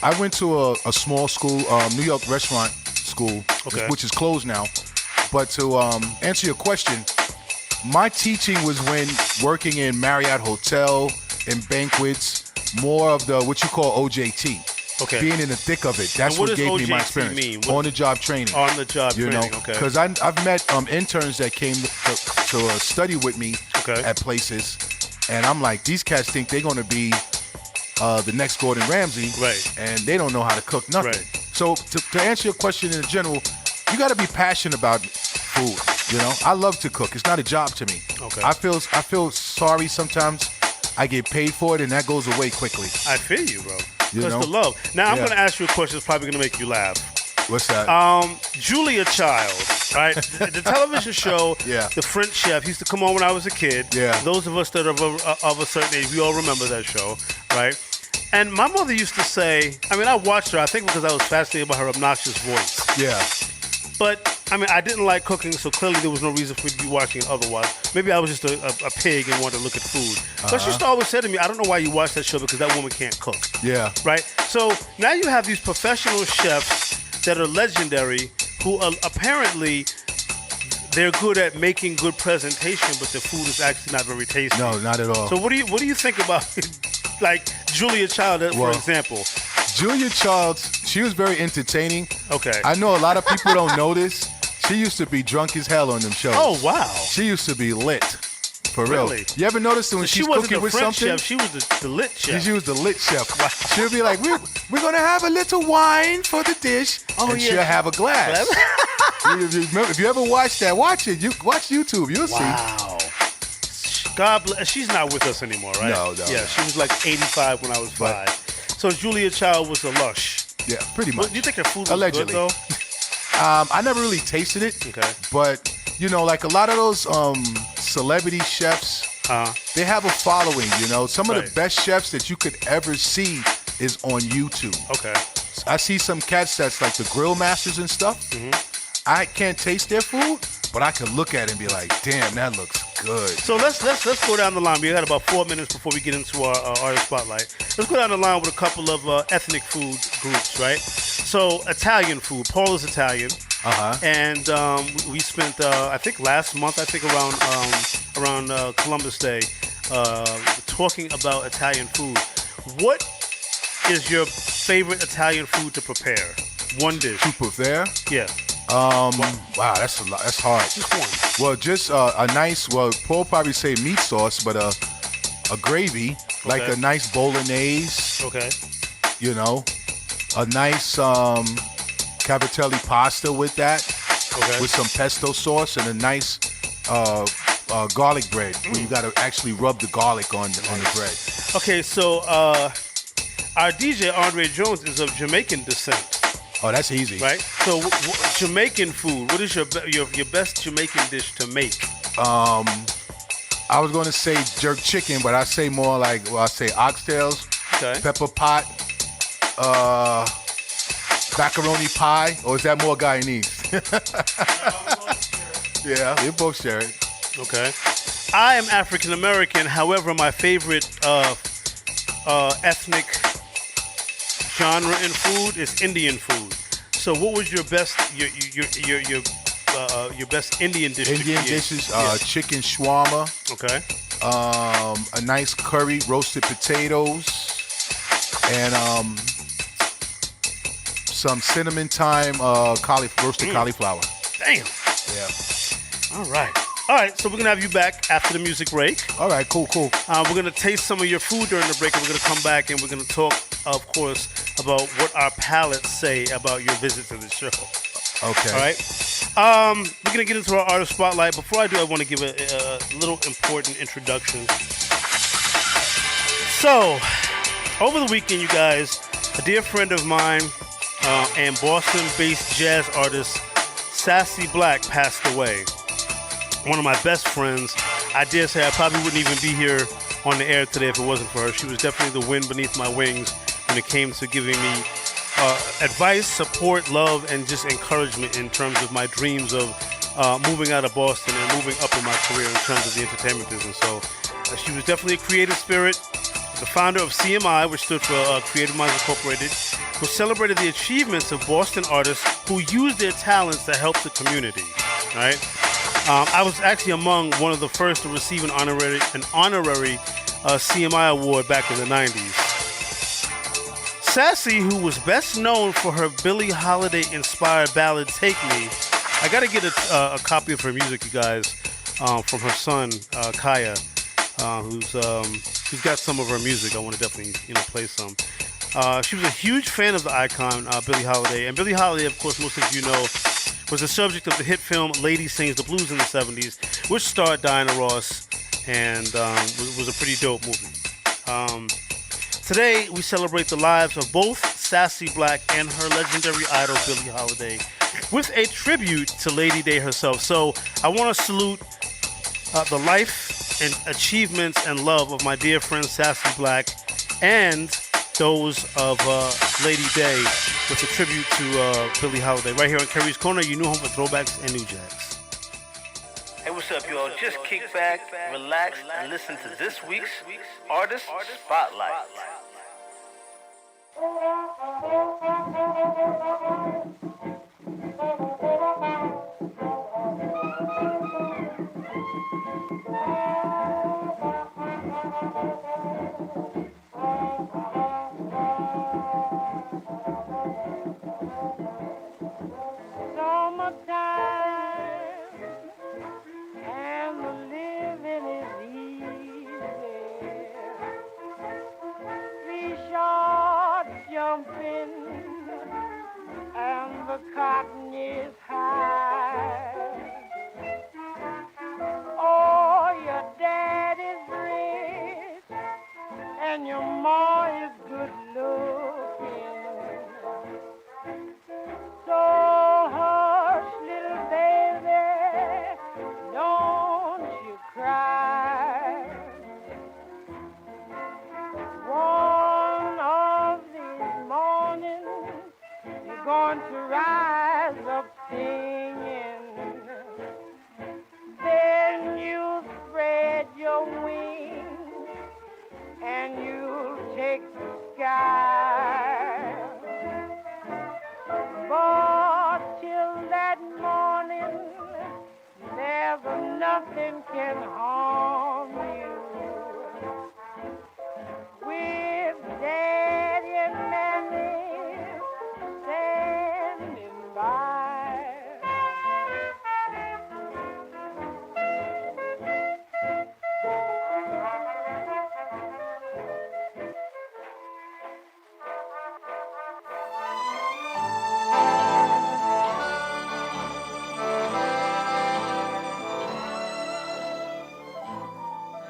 I went to a small school, New York restaurant school, which is closed now. But to answer your question, my teaching was when working in Marriott Hotel and banquets, more of the what you call OJT. Okay. Being in the thick of it. That's what gave me my experience. Mean? On-the-job training. On-the-job training, okay. Because I've met interns that came to study with me at places, and I'm like, these cats think they're going to be the next Gordon Ramsay, and they don't know how to cook nothing. Right. So to answer your question in general, you got to be passionate about food. I love to cook. It's not a job to me. Okay. I feel sorry sometimes I get paid for it, and that goes away quickly. I feel you, bro. You That's know? the love. Now, I'm Yeah. going to ask you a question that's probably going to make you laugh. What's that? Julia Childs, right? The television show, Yeah. The French Chef, used to come on when I was a kid. Yeah. Those of us that are of a certain age, we all remember that show, right? And my mother used to say, I mean, I watched her, I think because I was fascinated by her obnoxious voice. Yeah. But, I mean, I didn't like cooking, so clearly there was no reason for me to be watching it otherwise. Maybe I was just a pig and wanted to look at food. But she used to always say to me, I don't know why you watch that show because that woman can't cook. Yeah. Right? So now you have these professional chefs that are legendary who are apparently they're good at making good presentation, but the food is actually not very tasty. No, not at all. So what do you think about like Julia Child, for example? Julia Childs, she was very entertaining. Okay. I know a lot of people don't know this. She used to be drunk as hell on them shows. Oh, wow. She used to be lit. For real. Really? You ever notice that when So she's she wasn't cooking the with French something? chef, she was the lit chef. She was the lit chef. She'll be like, we're going to have a little wine for the dish. Oh, and yeah. she'll have a glass. If you ever watch that, watch it. You watch YouTube. You'll see. Wow. God bless. She's not with us anymore, right? No. Yeah, she was like 85 when I was 5. So Julia Child was a lush. Yeah, pretty much. Do you think her food was Allegedly. good, though? I never really tasted it. Okay. But, you know, like a lot of those celebrity chefs, they have a following, you know. Some of the best chefs that you could ever see is on YouTube. Okay. I see some cats that's like the grill masters and stuff. Mm-hmm. I can't taste their food, but I can look at it and be like, damn, that looks good. So let's go down the line. We got about 4 minutes before we get into our artist spotlight. Let's go down the line with a couple of ethnic food groups, right? So Italian food. Paul is Italian. And we spent, I think last month, around Columbus Day, talking about Italian food. What is your favorite Italian food to prepare? One dish. To prepare? Yeah. Wow, that's a lot. That's hard. Just one. Well, just a nice, Paul probably say meat sauce, but a gravy, like a nice bolognese. Okay. You know, a nice cavatelli pasta with that, with some pesto sauce and a nice garlic bread. Where you got to actually rub the garlic on the bread. Okay, so our DJ Andre Jones is of Jamaican descent. Oh, that's easy. Right? So Jamaican food, what is your best Jamaican dish to make? I was going to say jerk chicken, but I say more like, I say oxtails, pepper pot, macaroni pie, or is that more Guyanese? Yeah, we both share it. Okay. I am African American, however, my favorite ethnic genre in food is Indian food. So, what was your best your best Indian dish? Indian dishes, chicken shawarma. Okay. A nice curry, roasted potatoes, and some cinnamon thyme roasted cauliflower. Damn. Yeah. All right. All right, so we're going to have you back after the music break. All right, cool. We're going to taste some of your food during the break, and we're going to come back, and we're going to talk, of course, about what our palates say about your visit to the show. Okay. All right? We're going to get into our artist spotlight. Before I do, I want to give a little important introduction. So, over the weekend, you guys, a dear friend of mine and Boston-based jazz artist Sassy Black passed away. One of my best friends. I dare say I probably wouldn't even be here on the air today if it wasn't for her. She was definitely the wind beneath my wings when it came to giving me advice, support, love, and just encouragement in terms of my dreams of moving out of Boston and moving up in my career in terms of the entertainment business. So she was definitely a creative spirit. The founder of CMI, which stood for Creative Minds Incorporated, who celebrated the achievements of Boston artists who used their talents to help the community. All right. I was actually among one of the first to receive an honorary CMI award back in the 90s. Sassy, who was best known for her Billie Holiday-inspired ballad "Take Me," I got to get a copy of her music, you guys, from her son Kaya, who's got some of her music. I want to definitely play some. She was a huge fan of the icon Billie Holiday, and Billie Holiday, of course, most of you know, was the subject of the hit film Lady Sings the Blues in the 70s, which starred Diana Ross, and was a pretty dope movie. Today, we celebrate the lives of both Sassy Black and her legendary idol, Billie Holiday, with a tribute to Lady Day herself. So I want to salute the life and achievements and love of my dear friend Sassy Black and those of Lady Day with a tribute to Billie Holiday. Right here on Kerry's Corner, your new home for throwbacks and new jacks. Hey, what's up, y'all? Just kick back, relax, and listen to this week's Artist Spotlight. And the living is easy. Three short jumping, and the cotton is high. Oh, your dad is rich, and your ma is good looking. So hush, little baby, don't you cry. One of these mornings, you're going to rise up singing. Then you spread your wings and you'll take the sky. But till that morning, never nothing can harm you. With Daddy and Mammy standing by.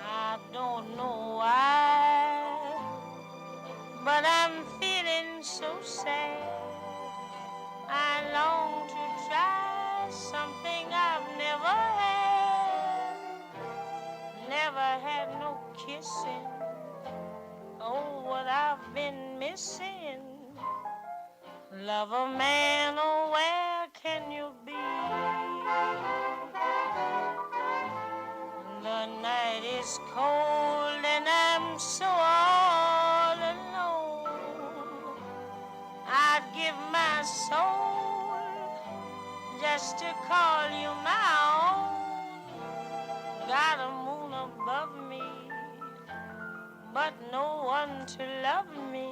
I don't know why, but I'm feeling so sad. I long to try something I've never had. Never had no kissing. Oh, what I've been missing. Lover man, oh, where can you be? The night is cold and I'm so all alone. I'd give my soul just to call you my own. Got a moon above me, but no one to love me.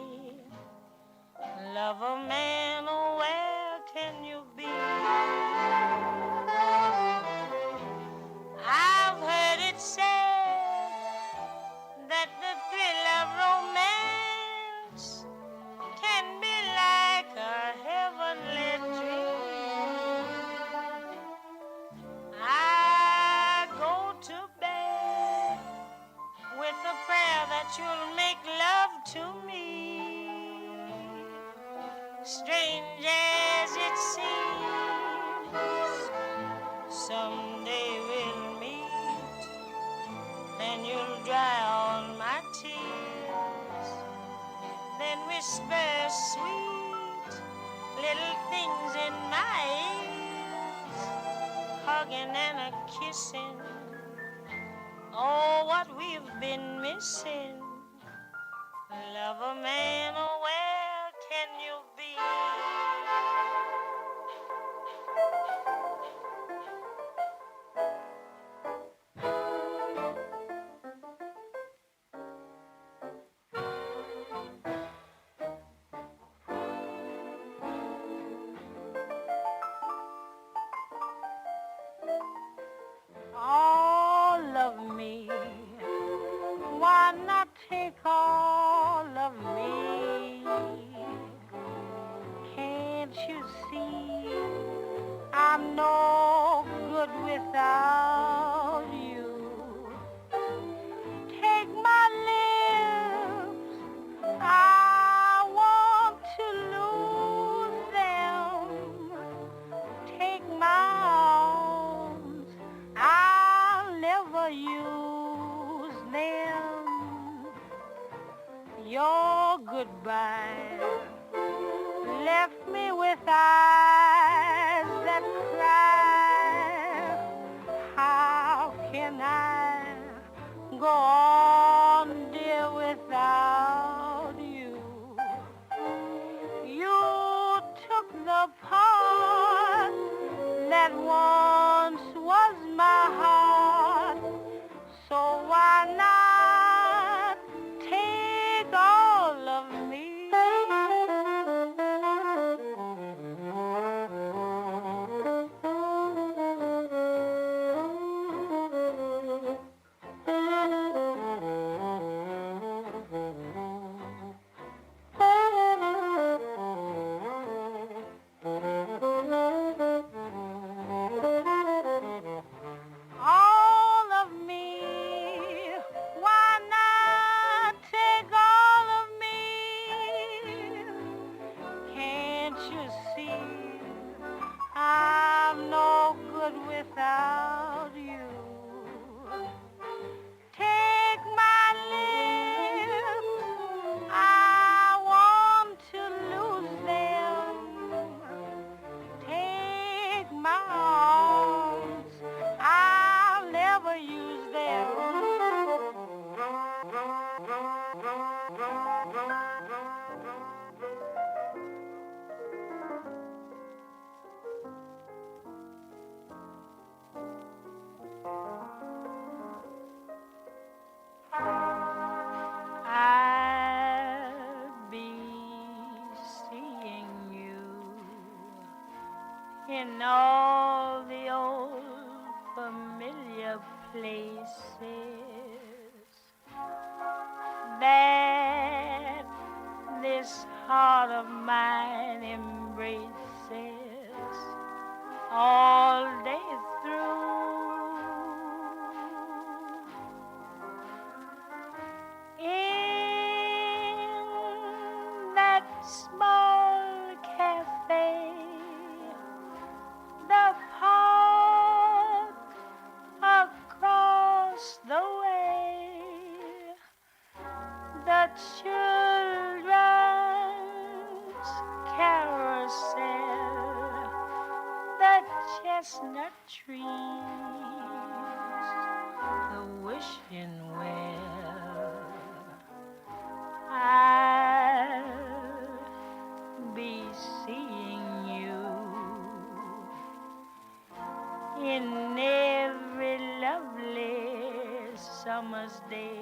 Lover man, oh, where can you be? I've heard it said that the thrill of romance can be like a heavenly dream. I go to bed with a prayer that you'll make love to me. Strange as it seems, someday we'll meet, and you'll dry all my tears, then whisper sweet little things in my ears, hugging and a kissing. Oh, what we've been missing. Lover man, oh, where can you be? All of me, why not take all of me? part that once was my heart. So why not take all of me? All of me, why not take all of me? Can't you see I'm no good without you? Take my lips, I want to lose them. Take my arms, I'll never use them. I'll be seeing you in all the old familiar places that this heart of mine embraces all day through. In that small cafe, the park across the way, the children's carousel, the chestnut trees, the wishing well. I'll be seeing you in every lovely summer's day,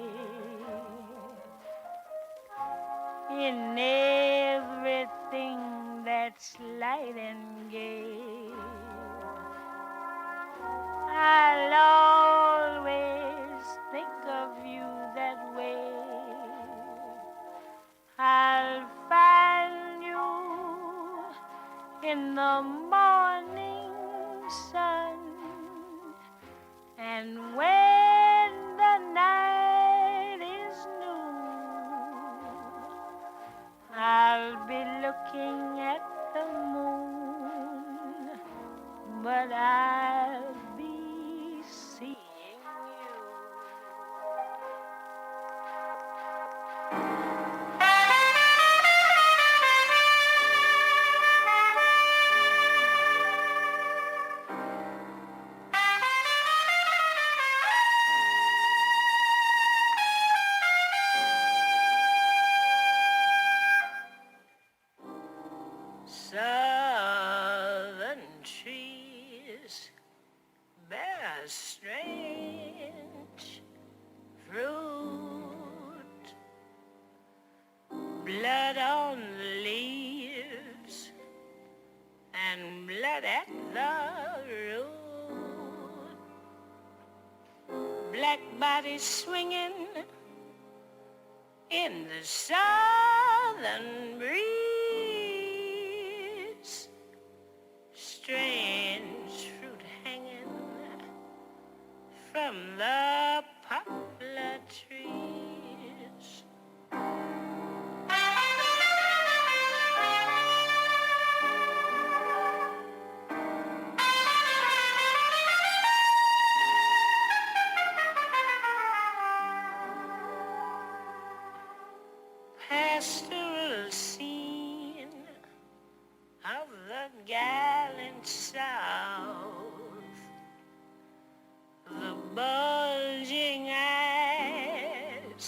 in everything that's light and gay. I'll always think of you that way. I'll find you in the morning sun, and when the night is new, I'll be looking at the moon, but I'll be seeing southern trees bear strange fruit, blood on the leaves and blood at the root, black bodies swinging in the southern breeze, strange fruit hanging from the poplar trees. Pastoral scene of the gallant South, the bulging eyes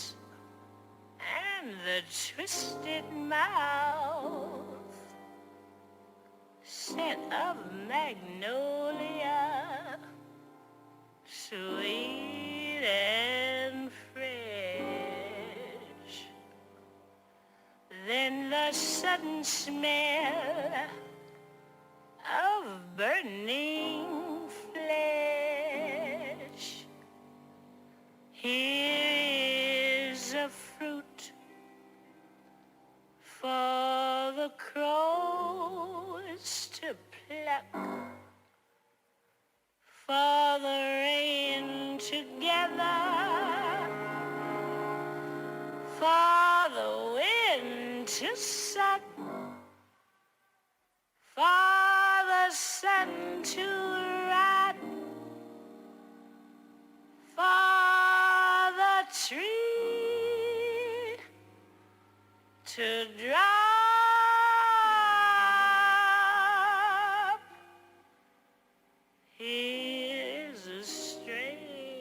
and the twisted mouth, scent of magnolia, sweet and fresh. Then the sudden smell of burning flesh. Here is a fruit for the crows to pluck, for the rain to gather, for the wind to suck, for the sun to rot, for the tree to drop. Here's a strange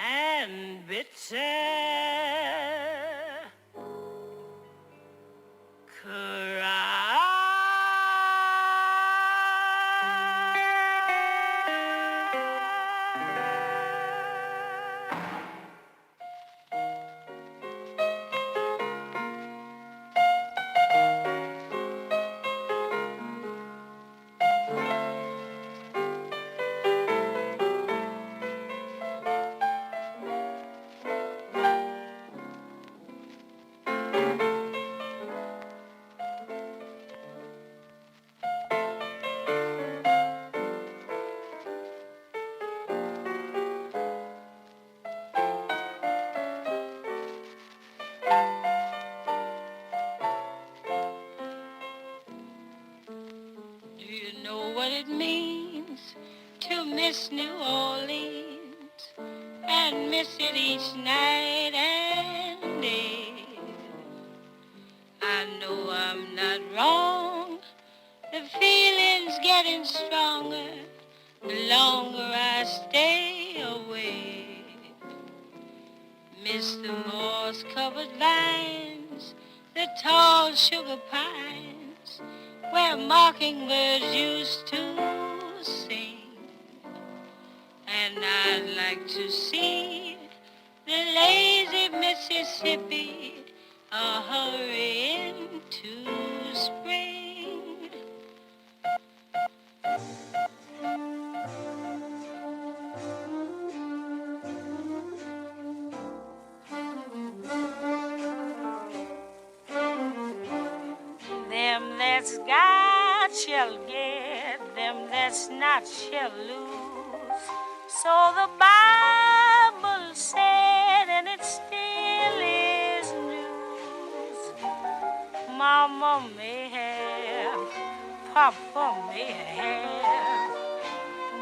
and bitter miss New Orleans and miss it each night and day. I know I'm not wrong. The feeling's getting stronger the longer I stay away. Miss the moss-covered vines, the tall sugar pines, where mockingbirds used to sing. And I'd like to see the lazy Mississippi hurrying to spring. Them that's got shall get, them that's not shall lose. So the Bible said, and it still is news. Mama may have, Papa may have,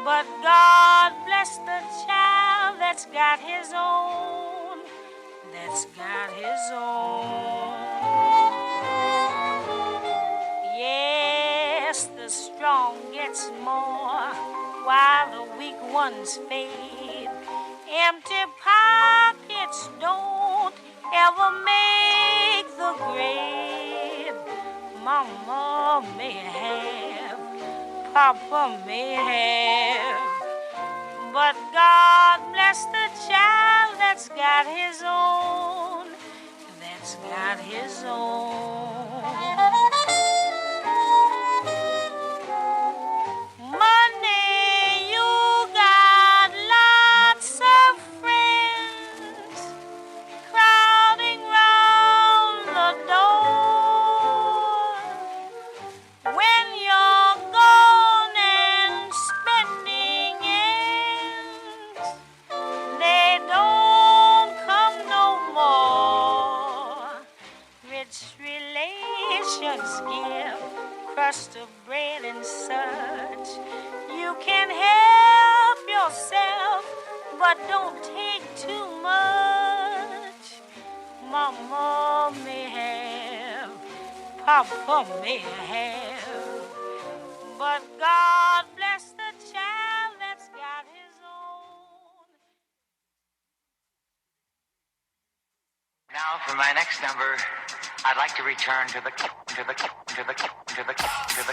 but God bless the child that's got his own, that's got his own. Yes, the strong gets more while the weak ones fade. Empty pockets don't ever make the grade. Mama may have, Papa may have, but God bless the child that's got his own, that's got his own. Crust of bread and such. You can help yourself, but don't take too much. Mama may have, Papa may have, but God bless the child that's got his own. Now for my next number, I'd like to return to the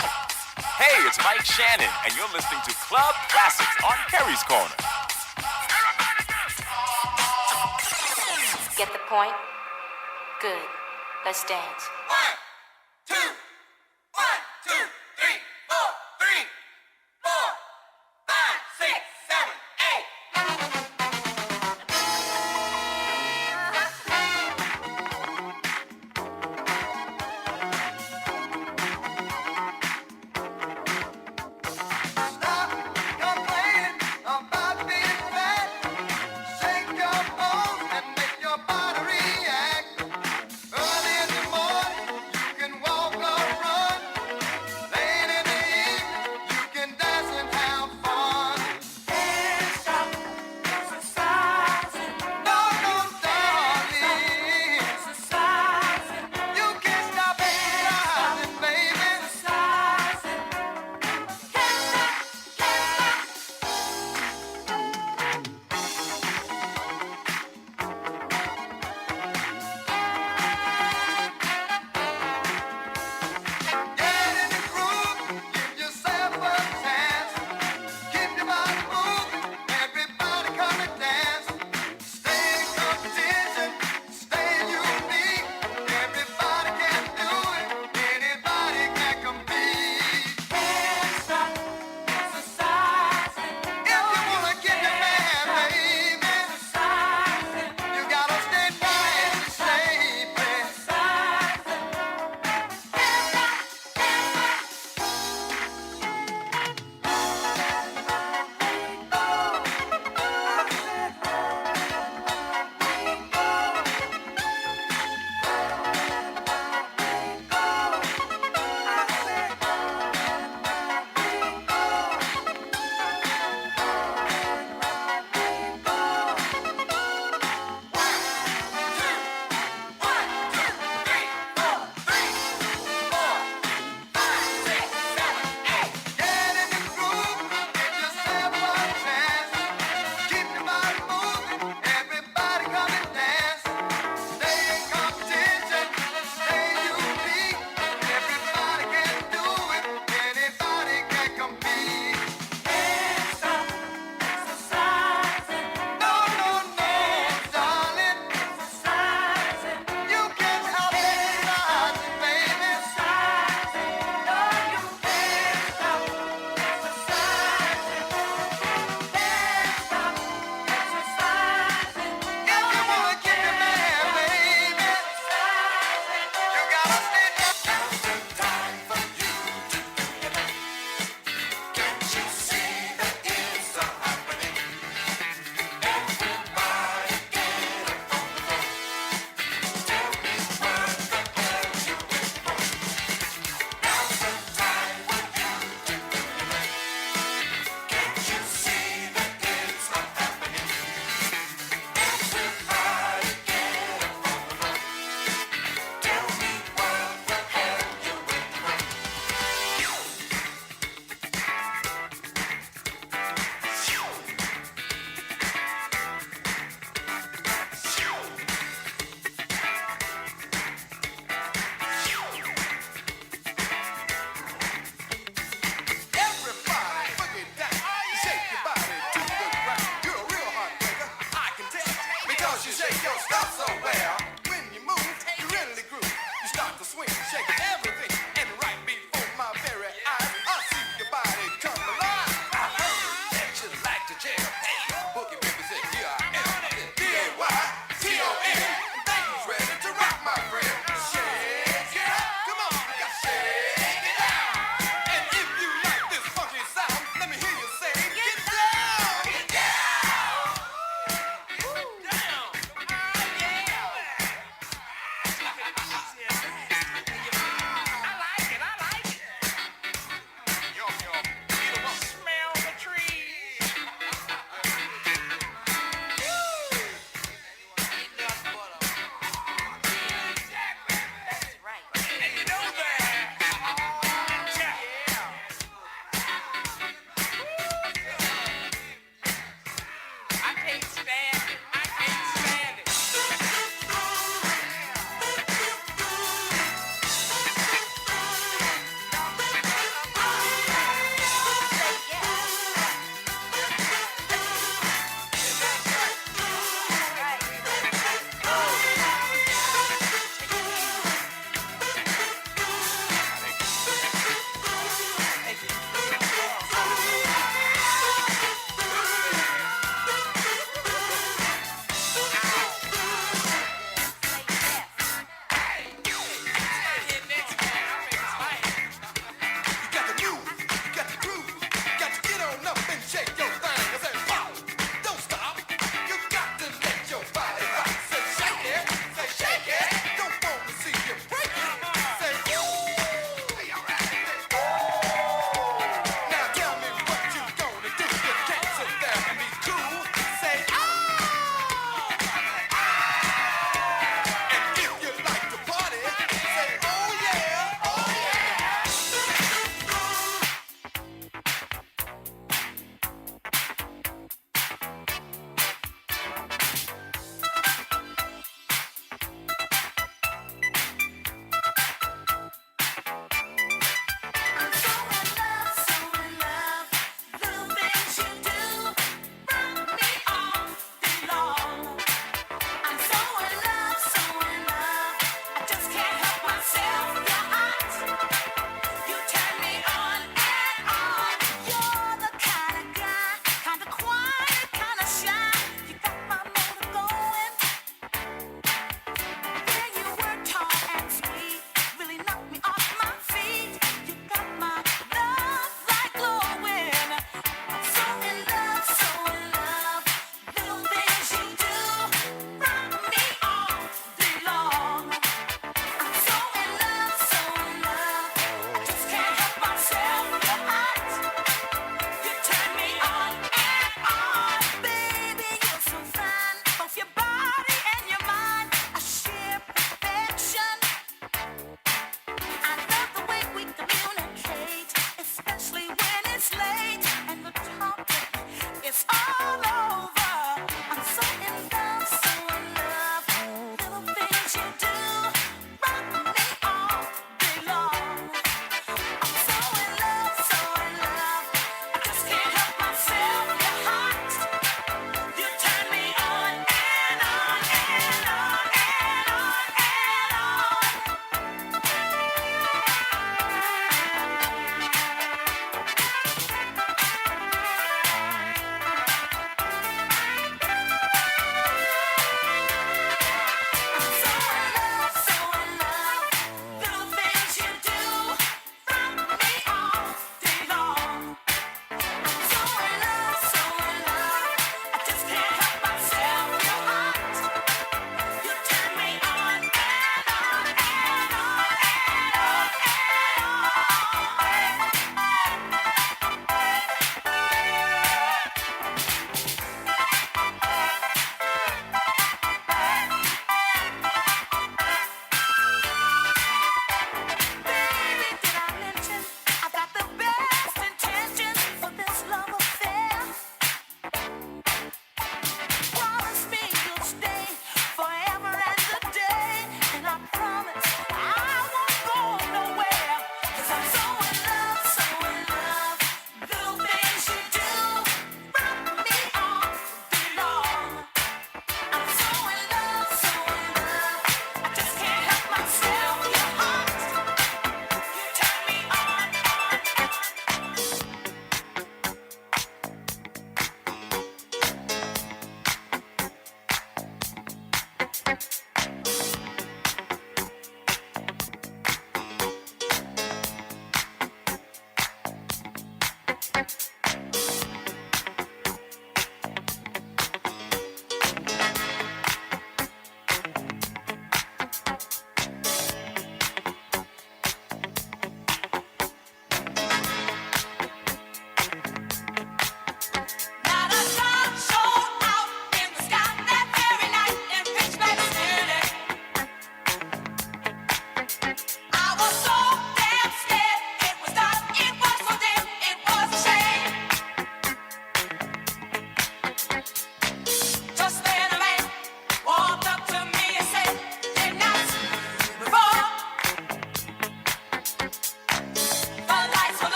Hey, it's Mike Shannon, and you're listening to Club Classics on Kerry's Corner. Get the point? Good. Let's dance. 1, 2, 1, 2, 3, 4, 3, 4, 5, 6, 7, 8. Stop complaining about being fat. Shake your bones and make your body react. Early in the morning.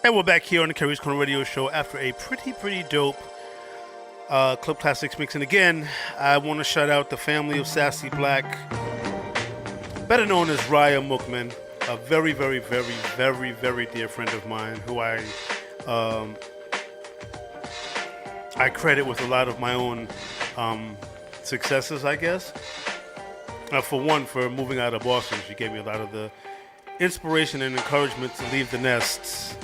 And we're back here on the Kerry's Corner Radio Show after a pretty dope Club Classics mix. And again, I want to shout out the family of Sassy Black, better known as Raya Mukman, a very dear friend of mine who I credit with a lot of my own successes, I guess. For one, for moving out of Boston. She gave me a lot of the inspiration and encouragement to leave the nest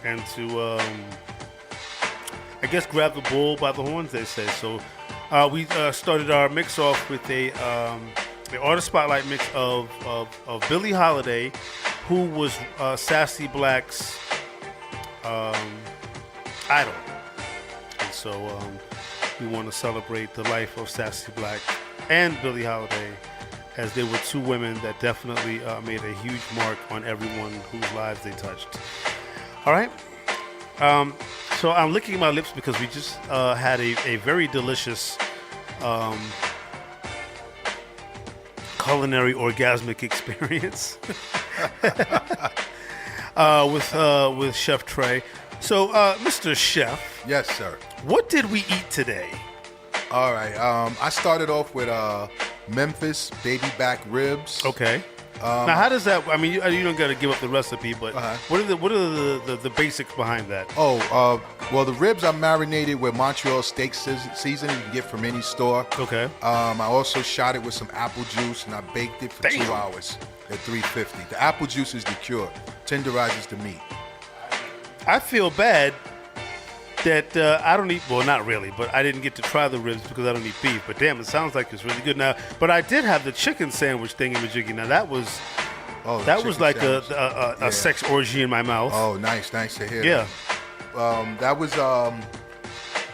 and to, I guess, grab the bull by the horns, they say. So we started our mix off with the artist spotlight mix of Billie Holiday, who was Sassy Black's idol. And so we want to celebrate the life of Sassy Black and Billie Holiday, as they were two women that definitely made a huge mark on everyone whose lives they touched. All right. So I'm licking my lips because we just had a very delicious culinary orgasmic experience with Chef Tre. So, Mr. Chef. Yes, sir. What did we eat today? All right. I started off with Memphis baby back ribs. Okay. Now, how does that? I mean, you don't got to give up the recipe, but what are the basics behind that? Well, the ribs are marinated with Montreal steak seasoning you can get from any store. Okay. I also shot it with some apple juice and I baked it for 2 hours at 350. The apple juice is the cure, tenderizes the meat. I feel bad that I don't eat, well, not really, but I didn't get to try the ribs because I don't eat beef. But damn, it sounds like it's really good now. But I did have the chicken sandwich thingy-majiggy. Now that was like a sex orgy in my mouth. Oh, nice to hear. Yeah. That was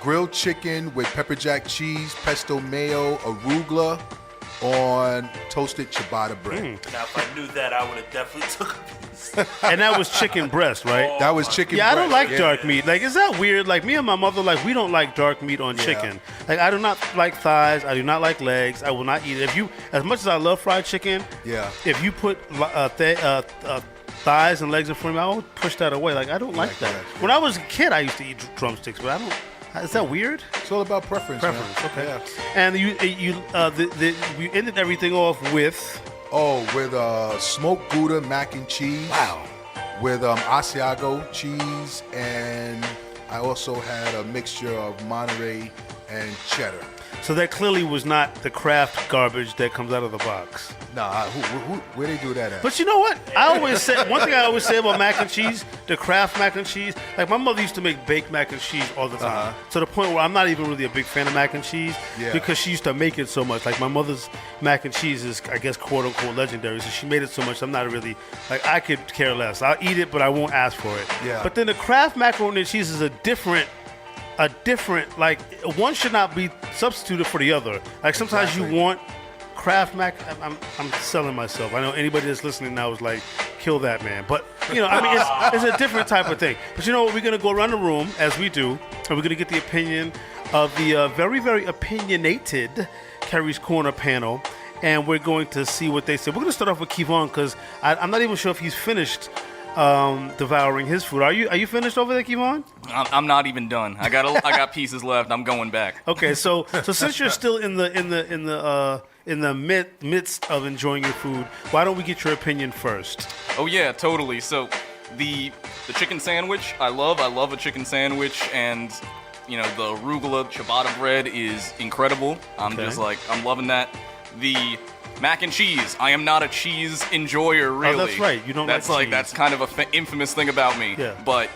grilled chicken with pepper jack cheese, pesto mayo, arugula on toasted ciabatta bread. Now, if I knew that, I would have definitely took a piece. And that was chicken breast, right? That was chicken breast. Yeah, I don't like Yeah. dark meat. Like, is that weird? Like, me and my mother, like, we don't like dark meat on chicken. Like, I do not like thighs. I do not like legs. I will not eat it. If you, as much as I love fried chicken, if you put thighs and legs in front of me, I would push that away. Like, I don't like that. When I was a kid, I used to eat drumsticks, but I don't. Is that weird? It's all about preference. Okay. Yeah. And we ended everything off with smoked Gouda mac and cheese. Wow. With Asiago cheese, and I also had a mixture of Monterey and cheddar. So that clearly was not the Kraft garbage that comes out of the box. Nah, where they do that at? But you know what? I always say one thing I always say about mac and cheese, the Kraft mac and cheese. Like my mother used to make baked mac and cheese all the time, to the point where I'm not even really a big fan of mac and cheese because she used to make it so much. Like my mother's mac and cheese is, I guess, quote unquote legendary. So she made it so much. I'm not really like I could care less. I'll eat it, but I won't ask for it. Yeah. But then the Kraft macaroni and cheese is a different, like one should not be substituted for the other. Like sometimes you want Kraft mac. I'm selling myself. I know anybody that's listening now is like, kill that man. But you know, I mean, it's a different type of thing. But you know what? We're gonna go around the room as we do, and we're gonna get the opinion of the very opinionated Kerry's Corner panel, and we're going to see what they say. We're gonna start off with Kevon because I'm not even sure if he's finished devouring his food. Are you finished over there, Kevon? I'm not even done. I got pieces left. I'm going back. Okay, so since you're still in the midst of enjoying your food, why don't we get your opinion first? Oh yeah, totally. So the chicken sandwich, I love a chicken sandwich, and you know the arugula ciabatta bread is incredible. I'm loving that. The mac and cheese. I am not a cheese enjoyer, really. Oh, that's right. You don't like cheese. That's kind of a infamous thing about me. Yeah. But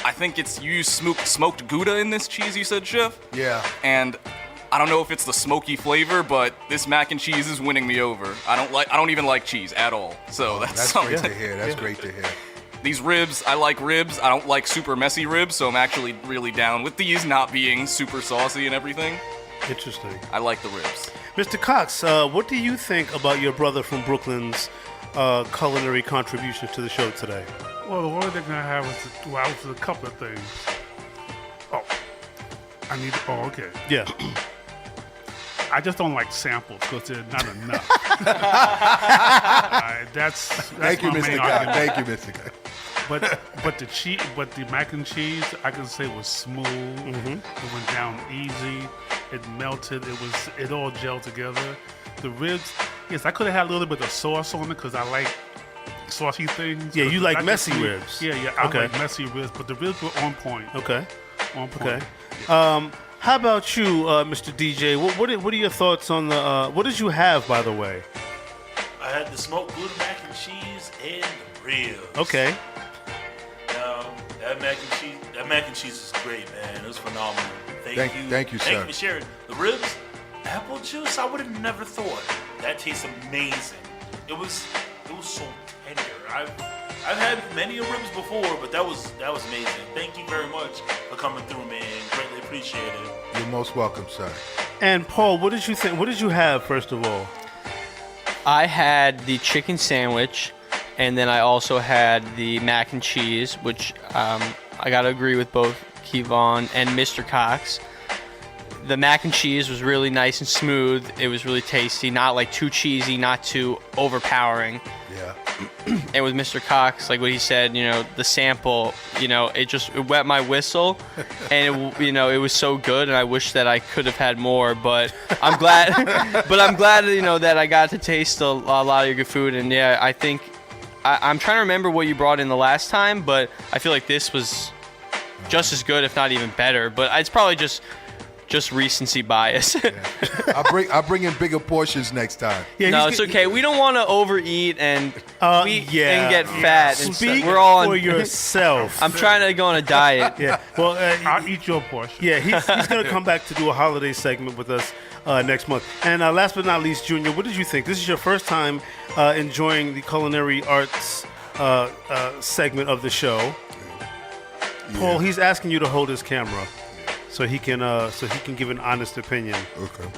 I think you use smoked Gouda in this cheese, you said, Chef? Yeah. And I don't know if it's the smoky flavor, but this mac and cheese is winning me over. I don't even like cheese at all. So that's something. Great to hear. That's great to hear. These ribs, I like ribs. I don't like super messy ribs, so I'm actually really down with these not being super saucy and everything. Interesting. I like the ribs. Mr. Cox, what do you think about your brother from Brooklyn's culinary contributions to the show today? Well, the only thing I have is a couple of things. Okay. Yeah. I just don't like samples because they're not enough. That's Thank you, my Mr. main Guy. argument. Thank you, Mr. Guy. But the mac and cheese, I can say was smooth. It went down easy. It melted. It all gelled together. The ribs, yes, I could have had a little bit of sauce on it because I like saucy things. Yeah, you like Not messy just- ribs. Yeah, I Okay. like messy ribs, but the ribs were on point. Okay. On point. Okay. How about you, Mr. DJ? What are your thoughts on the? What did you have, by the way? I had the smoked Gouda mac and cheese and the ribs. Okay. That mac and cheese is great, man. It was phenomenal. Thank you. Thank you, sir. Thank you for sharing. The ribs, apple juice, I would have never thought. That tastes amazing. It was so tender. I've had many ribs before, but that was amazing. Thank you very much for coming through, man. Greatly appreciate it. You're most welcome, sir. And Paul, what did you think? What did you have first of all? I had the chicken sandwich, and then I also had the mac and cheese, which I gotta agree with both Kevon and Mr. Cox. The mac and cheese was really nice and smooth. It was really tasty, not like too cheesy, not too overpowering. Yeah. And with Mr. Cox, like what he said, the sample, it wet my whistle, and it was so good, and I wish that I could have had more, but I'm glad, that I got to taste a lot of your good food, and yeah, I think, I'm trying to remember what you brought in the last time, but I feel like this was just as good, if not even better, but it's probably just recency bias. I'll bring in bigger portions next time. Yeah, no, it's okay. We don't want to overeat and and get fat. And Speak we're all for on, yourself. I'm trying to go on a diet. Yeah. Well, I'll eat your portion. Yeah, he's going to come back to do a holiday segment with us next month. And last but not least, Junior, what did you think? This is your first time enjoying the culinary arts segment of the show. Yeah. Paul, he's asking you to hold his camera. So he can give an honest opinion. Okay.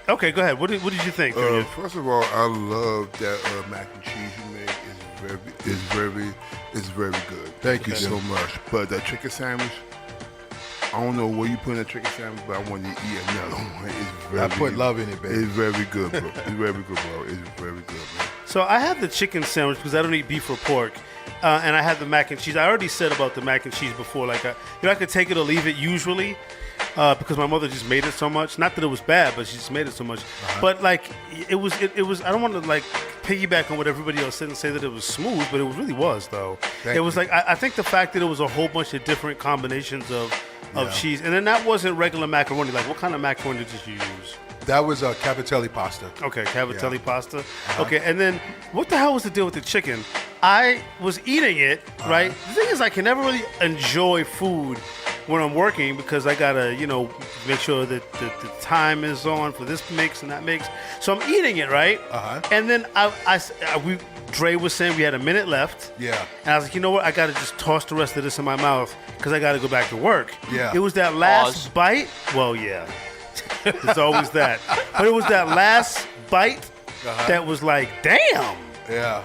Okay, go ahead. What did you think? First of all, I love that mac and cheese you make. It's very good. Thank you so much. But that chicken sandwich, I don't know what you put in that chicken sandwich, but I want to eat another one. It's very. I put love in it, baby. It's very good, bro. It's very good, bro. It's very good, man. So I have the chicken sandwich because I don't eat beef or pork. And I had the mac and cheese. I already said about the mac and cheese before. Like, I could take it or leave it usually because my mother just made it so much. Not that it was bad, but she just made it so much. But like, it was. I don't want to like piggyback on what everybody else said and say that it was smooth, but it really was though. Thank it was you. like I think the fact that it was a whole bunch of different combinations of cheese, and then that wasn't regular macaroni. Like, what kind of macaroni did you use? That was a cavatelli pasta. Okay, cavatelli pasta. Okay, and then what the hell was the deal with the chicken? I was eating it, right? The thing is, I can never really enjoy food when I'm working because I gotta, make sure that the time is on for this mix and that mix. So I'm eating it, right? And then Dre was saying we had a minute left. Yeah. And I was like, you know what? I gotta just toss the rest of this in my mouth because I gotta go back to work. Yeah. It was that last bite. Well, yeah. There's always that. But it was that last bite that was like, damn. Yeah.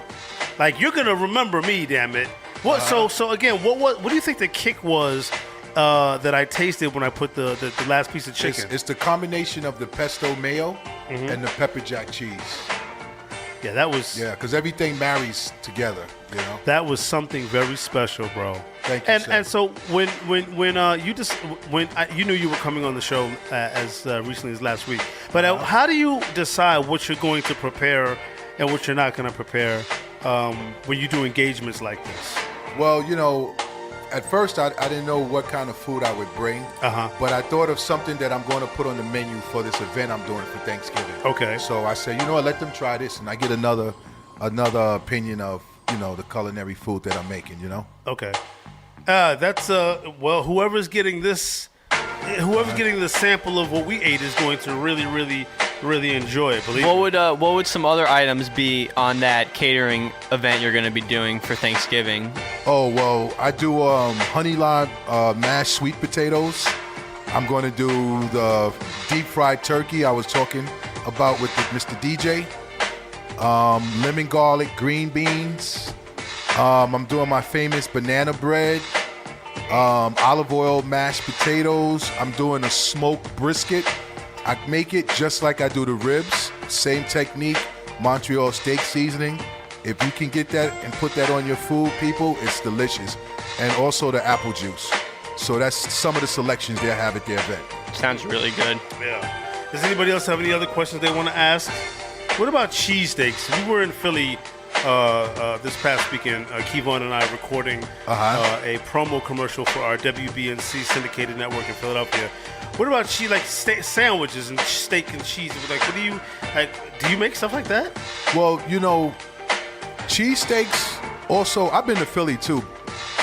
Like, you're gonna remember me, damn it. What? So again, what do you think the kick was that I tasted when I put the last piece of chicken? It's the combination of the pesto mayo and the pepper jack cheese. Yeah, that was. Yeah, because everything marries together. That was something very special, bro. Thank you, And so when you knew you were coming on the show as recently as last week, but how do you decide what you're going to prepare and what you're not going to prepare when you do engagements like this? Well, at first I didn't know what kind of food I would bring, but I thought of something that I'm going to put on the menu for this event I'm doing for Thanksgiving. Okay. So I said, let them try this, and I get another opinion of the culinary food that I'm making. Okay. That's well, whoever's getting the sample of what we ate is going to really, really, really enjoy it. Believe me. What would some other items be on that catering event you're going to be doing for Thanksgiving? Oh, well, I do honey lime mashed sweet potatoes. I'm going to do the deep fried turkey I was talking about with Mr. DJ. Lemon garlic green beans. I'm doing my famous banana bread. Olive oil mashed potatoes. I'm doing a smoked brisket I make it just like I do the ribs. Same technique, Montreal steak seasoning. If you can get that and put that on your food, people, it's delicious. And also the apple juice. So that's some of the selections they have at their event. Sounds really good. Yeah. Does anybody else have any other questions they want to ask? What about cheesesteaks? We were in Philly this past weekend. Kevon and I recording a promo commercial for our WBNC syndicated network in Philadelphia. What about sandwiches and steak and cheese? Like, what do you make stuff like that? Well, you know, cheesesteaks. Also, I've been to Philly too.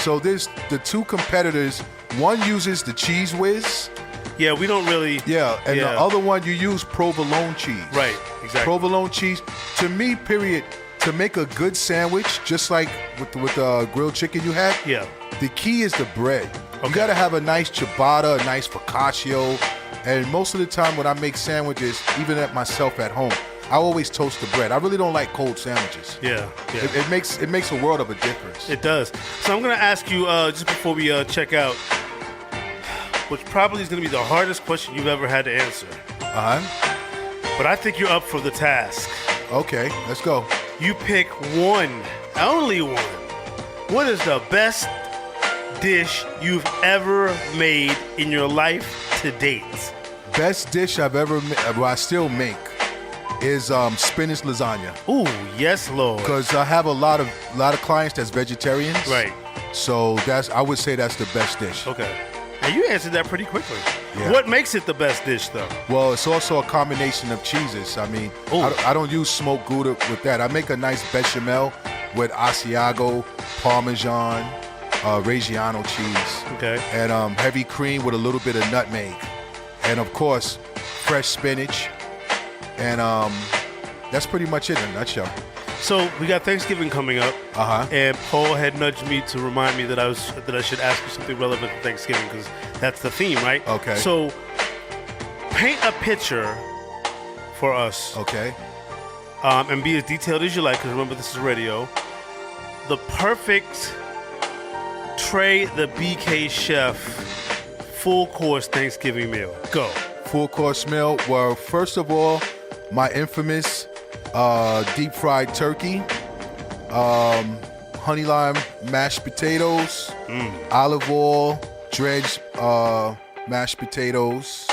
So there's the two competitors. One uses the Cheese Whiz. Yeah, we don't really. Yeah, and the other one you use provolone cheese. Right, exactly. Provolone cheese. To me, period. To make a good sandwich, just like with the grilled chicken you had. Yeah. The key is the bread. Okay. You gotta have a nice ciabatta, a nice focaccia, and most of the time when I make sandwiches, even at myself at home, I always toast the bread. I really don't like cold sandwiches. Yeah. It makes a world of a difference. It does. So I'm gonna ask you just before we check out, which probably is gonna be the hardest question you've ever had to answer. But I think you're up for the task. Okay, let's go. You pick one, only one. What is the best dish you've ever made in your life to date? Best dish I've ever made, well, I still make, is spinach lasagna. Ooh, yes, Lord. Because I have a lot of clients that's vegetarians. Right. So I would say that's the best dish. Okay. And you answered that pretty quickly. Yeah. What makes it the best dish, though? Well, it's also a combination of cheeses. I mean, I don't use smoked Gouda with that. I make a nice bechamel with Asiago, Parmesan, Reggiano cheese. Okay. And heavy cream with a little bit of nutmeg. And, of course, fresh spinach. And that's pretty much it in a nutshell. So we got Thanksgiving coming up, and Paul had nudged me to remind me that I should ask you something relevant to Thanksgiving because that's the theme, right? Okay. So paint a picture for us. Okay. And be as detailed as you like, because remember this is radio. The perfect Tre The BK Chef full course Thanksgiving meal. Go. Full course meal. Well, first of all, my infamous deep fried turkey, honey lime mashed potatoes, olive oil, dredged mashed potatoes,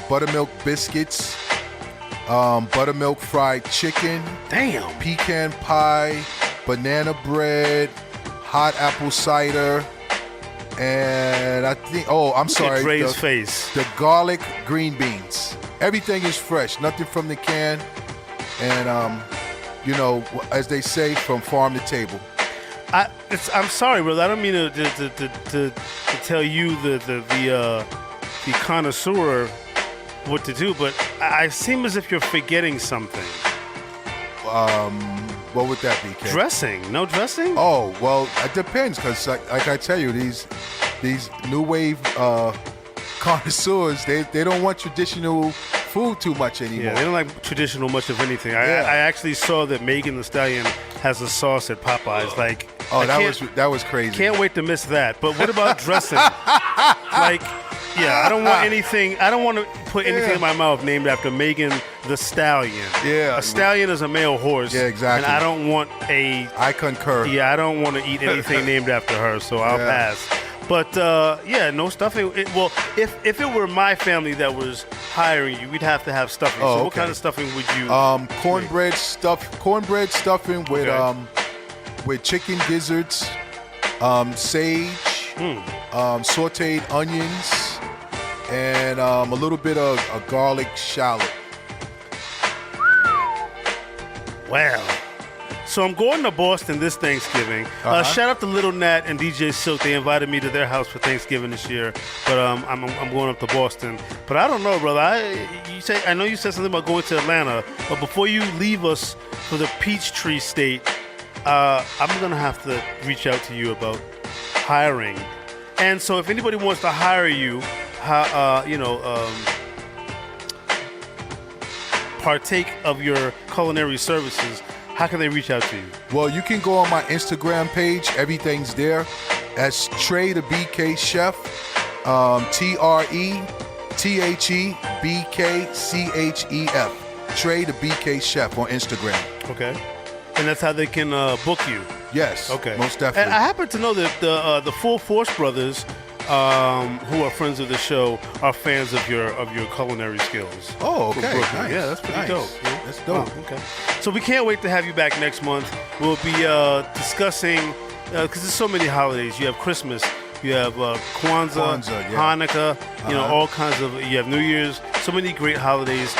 buttermilk biscuits, buttermilk fried chicken, pecan pie, banana bread, hot apple cider, and I think, I'm sorry, Dre's face. The garlic green beans. Everything is fresh, nothing from the can. And, as they say, from farm to table. I'm sorry, brother. I don't mean to tell you the connoisseur what to do, but I seem as if you're forgetting something. What would that be, Kate? Dressing. No dressing? Oh, well, it depends, because like I tell you, these new wave connoisseurs, they don't want traditional food too much anymore. Yeah, they don't like traditional much of anything. I actually saw that Megan Thee Stallion has a sauce at Popeyes. Like, that was crazy. Can't wait to miss that. But what about dressing? I don't want anything. I don't want to put anything in my mouth named after Megan Thee Stallion. Yeah, a stallion is a male horse. Yeah, exactly. And I don't want I concur. Yeah, I don't want to eat anything named after her. So I'll pass. But no stuffing. If it were my family that was hiring you, we'd have to have stuffing. So what kind of stuffing would you? Cornbread stuffing with chicken gizzards, sage, sautéed onions, and a little bit of a garlic shallot. Wow. So I'm going to Boston this Thanksgiving. Shout out to Little Nat and DJ Silk. They invited me to their house for Thanksgiving this year. But I'm going up to Boston. But I don't know, brother. I know you said something about going to Atlanta. But before you leave us for the Peachtree State, I'm going to have to reach out to you about hiring. And so if anybody wants to hire you, partake of your culinary services, how can they reach out to you? Well, you can go on my Instagram page. Everything's there. That's Tre The BK Chef. TreTheBK TheBKChef. Tre The BK Chef on Instagram. Okay. And that's how they can book you. Yes. Okay. Most definitely. And I happen to know that the Full Force brothers, who are friends of the show, are fans of your culinary skills. Oh, okay. From Brooklyn. Nice. Yeah, that's pretty Nice. dope. Yeah. That's dope. Wow, okay. So we can't wait to have you back next month. We'll be discussing, because there's so many holidays. You have Christmas, you have Kwanzaa, yeah. Hanukkah, all kinds of, you have New Year's, so many great holidays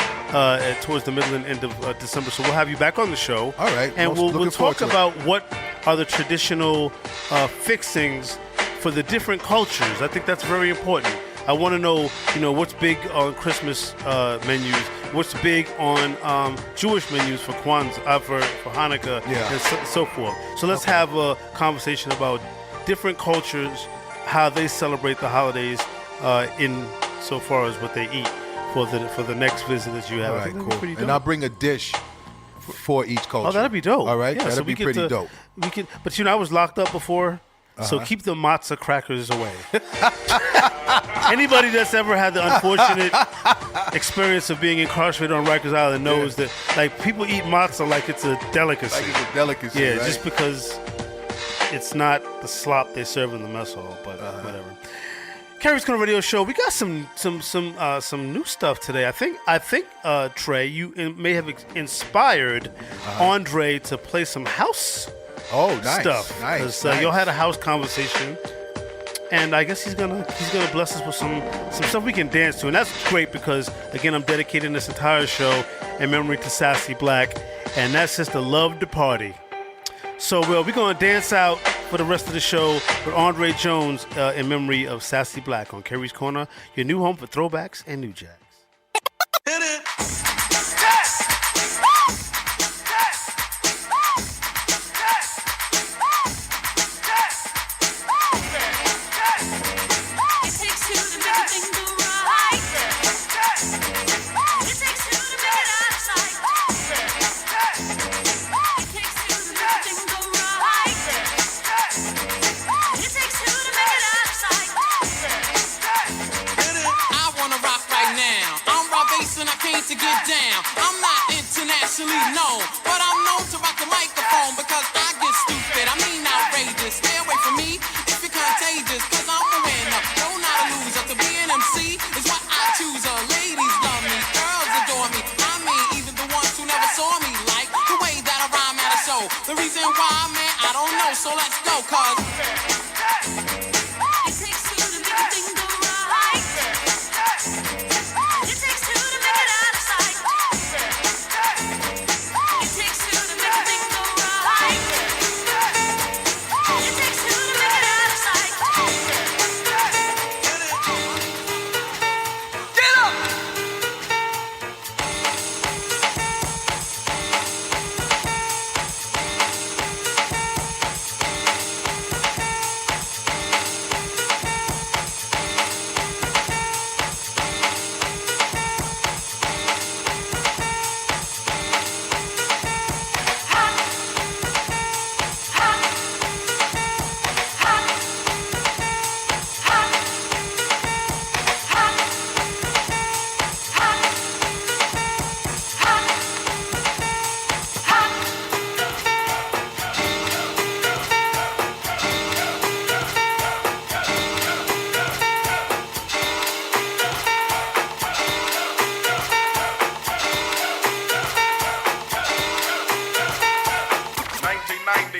towards the middle and end of December. So we'll have you back on the show. All right. And we'll Looking talk forward to it. about what are the traditional fixings for the different cultures. I think that's very important. I want to know, what's big on Christmas menus, what's big on Jewish menus for Kwanzaa, for Hanukkah, and so forth. So let's have a conversation about different cultures, how they celebrate the holidays, in so far as what they eat for the next visit that you have. All I right, think that'd be cool. pretty And dope. I'll bring a dish for each culture. Oh, that'd be dope. All right, Yeah, that'd so be we get pretty to- dope. We could, but I was locked up before, so keep the matzah crackers away. Anybody that's ever had the unfortunate experience of being incarcerated on Rikers Island knows that people eat matzah like it's a delicacy. Like it's a delicacy, Yeah, right? just because it's not the slop they serve in the mess hall, but whatever. Carrie's Corner Radio Show. We got some new stuff today. I think Tre, you may have inspired Andre to play some house. Nice, Stuff. nice, 'Cause, nice. y'all had a house conversation, and I guess he's gonna bless us with some stuff we can dance to, and that's great because again I'm dedicating this entire show in memory to Sassy Black, and that sister loved to party. So we're gonna dance out for the rest of the show with Andre Jones in memory of Sassy Black on Carrie's Corner, your new home for throwbacks and new jacks. I wanna rock right now. I'm Rob Bass and I came to get down. I'm not internationally known, but I'm known to rock the microphone because I get stupid. I mean outrageous. Stay away from me if you're contagious, cause I'm a winner. No, not a loser. To be an MC is what I choose. Ladies love me, girls adore me. I mean, even the ones who never saw me like the way that I rhyme at a show. The reason why, man, I don't know. So let's go, cause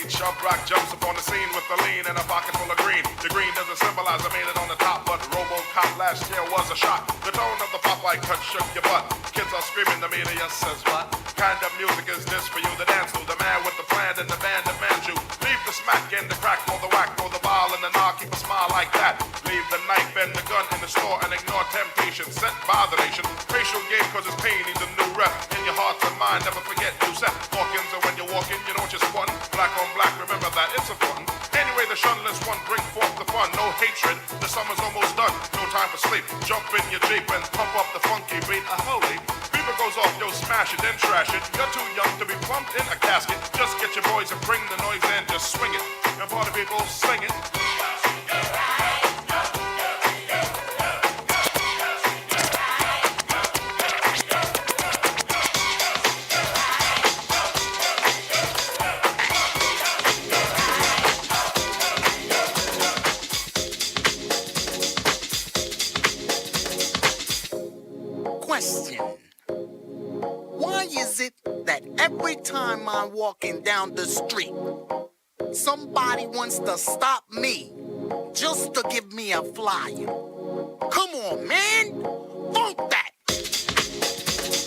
Chump Rock jumps upon the scene with the lean and a pocket full of green. The green doesn't symbolize I made it on the top, but RoboCop last year was a shock. The tone of the Popeye cut shook your butt. Kids are screaming, the media says what? Kind of music is this for you to dance to? The man with the plan and the band demands you. Leave the smack and the crack for the whack, throw the ball and the knock, keep a smile like that. Leave the knife and the gun in the store and ignore temptation sent by the nation. Racial game cause it's pain needs a new rep. In your heart and mind, never forget you set Hawkins, and when you're walking, you know it's just fun. Black on black, remember that it's important. Anyway, the shunless one bring forth the fun. No hatred, the summer's almost done. No time for sleep. Jump in your Jeep and pump up the funky beat. Holy, beaver goes off, yo, smash it, then trash it. You're too young to be plumped in a casket. Just get your boys and bring the noise and just swing it. And party people, sing it. walking down the street. Somebody wants to stop me just to give me a flyer. Come on, man. Funk that.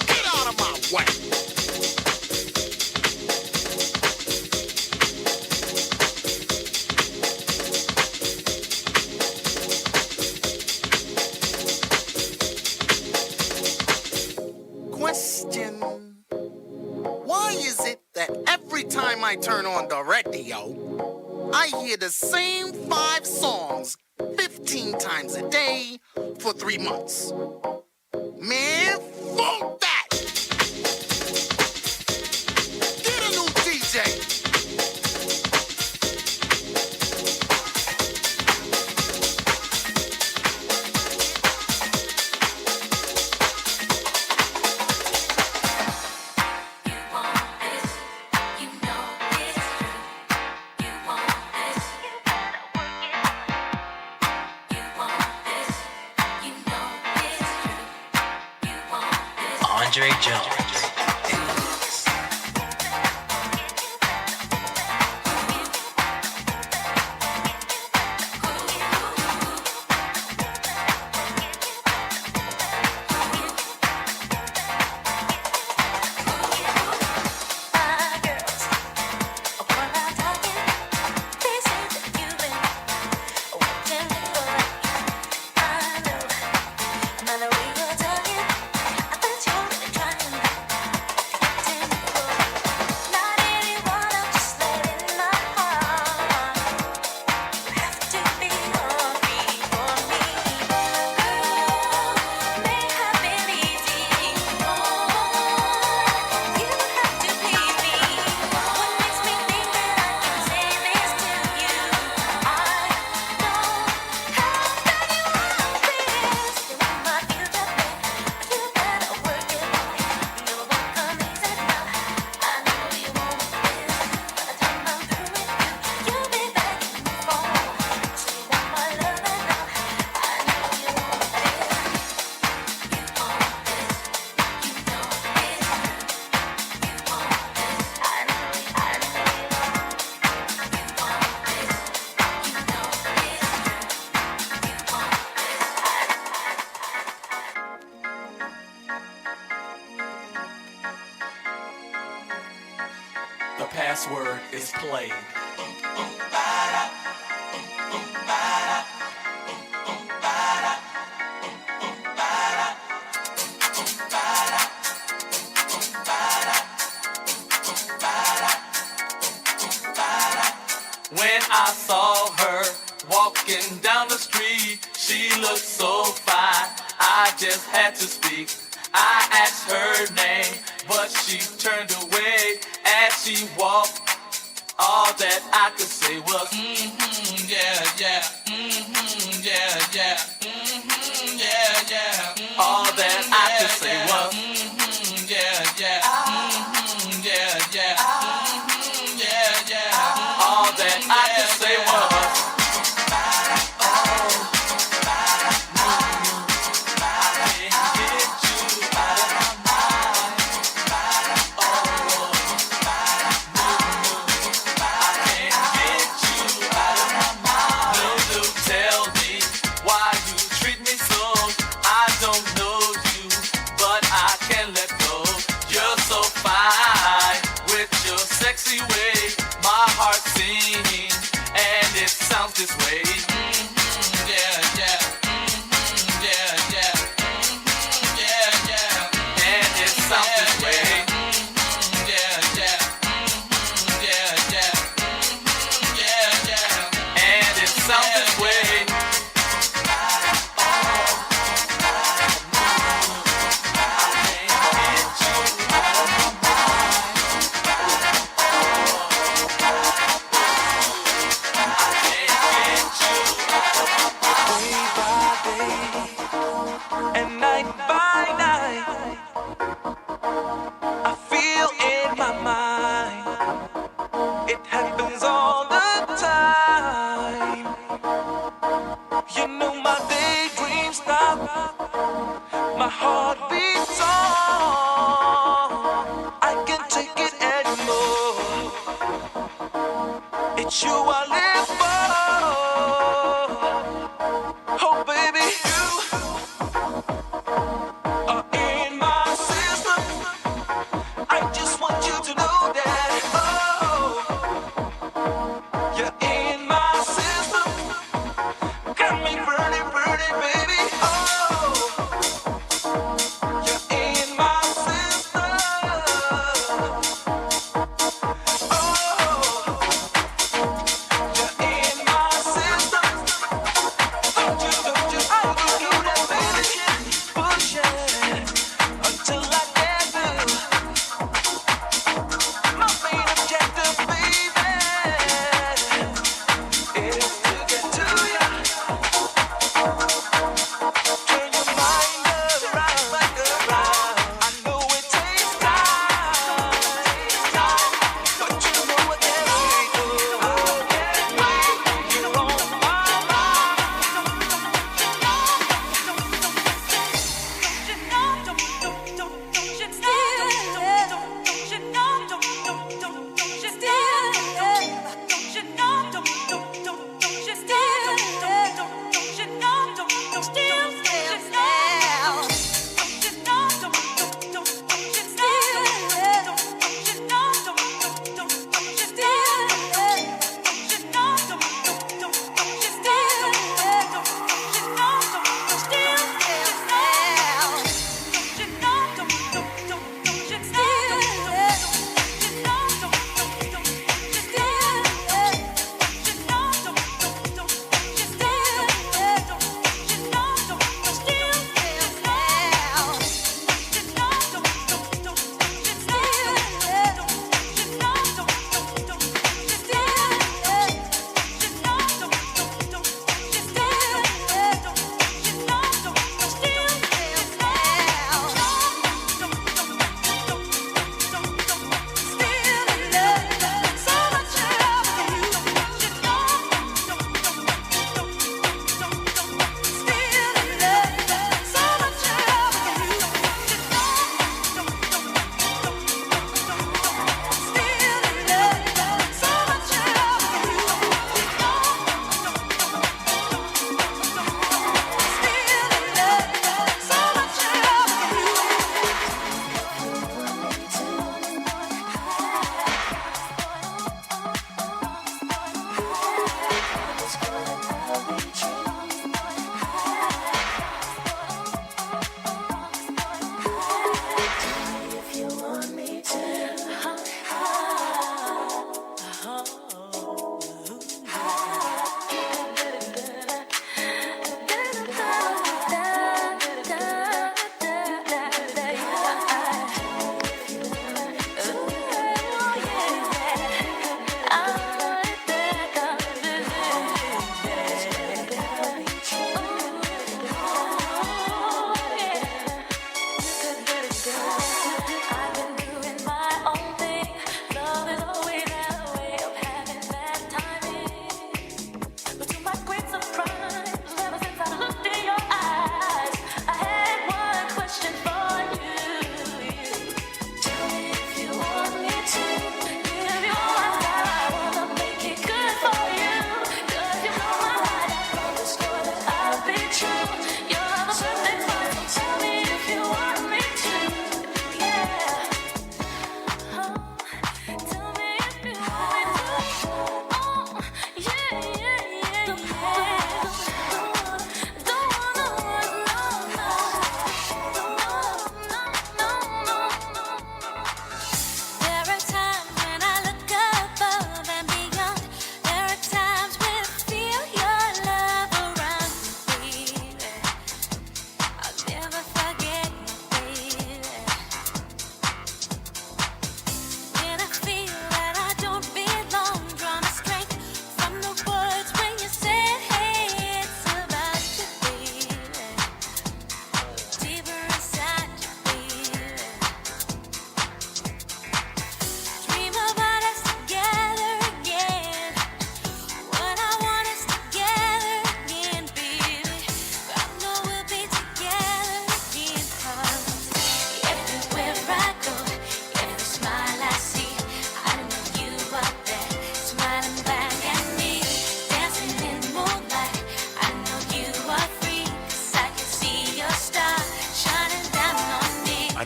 Get out of my way. Question. Why is it that every time I turn on the radio, I hear the same 5 songs 15 times a day for 3 months? Man, funk that! Get a new DJ! Andre Jones. The password is played. When I saw her walking down the street, she looked so fine, I just had to speak. I asked her name, but she turned away as she walked. All that I could say was, yeah, yeah, yeah, yeah, yeah, yeah. All that I could say was, yeah, yeah, yeah, yeah, yeah, yeah. All that I could say was. This way, yeah, yeah, yeah, yeah, yeah, yeah, and it sounds this way, yeah, yeah, yeah, yeah, yeah, yeah, and it sounds this way. It's you I live for. Oh, baby, you are in my system. I just want you to know that. Oh, you're in my system. Got me burning, burning, baby. Oh, you're in my system. Oh, you're in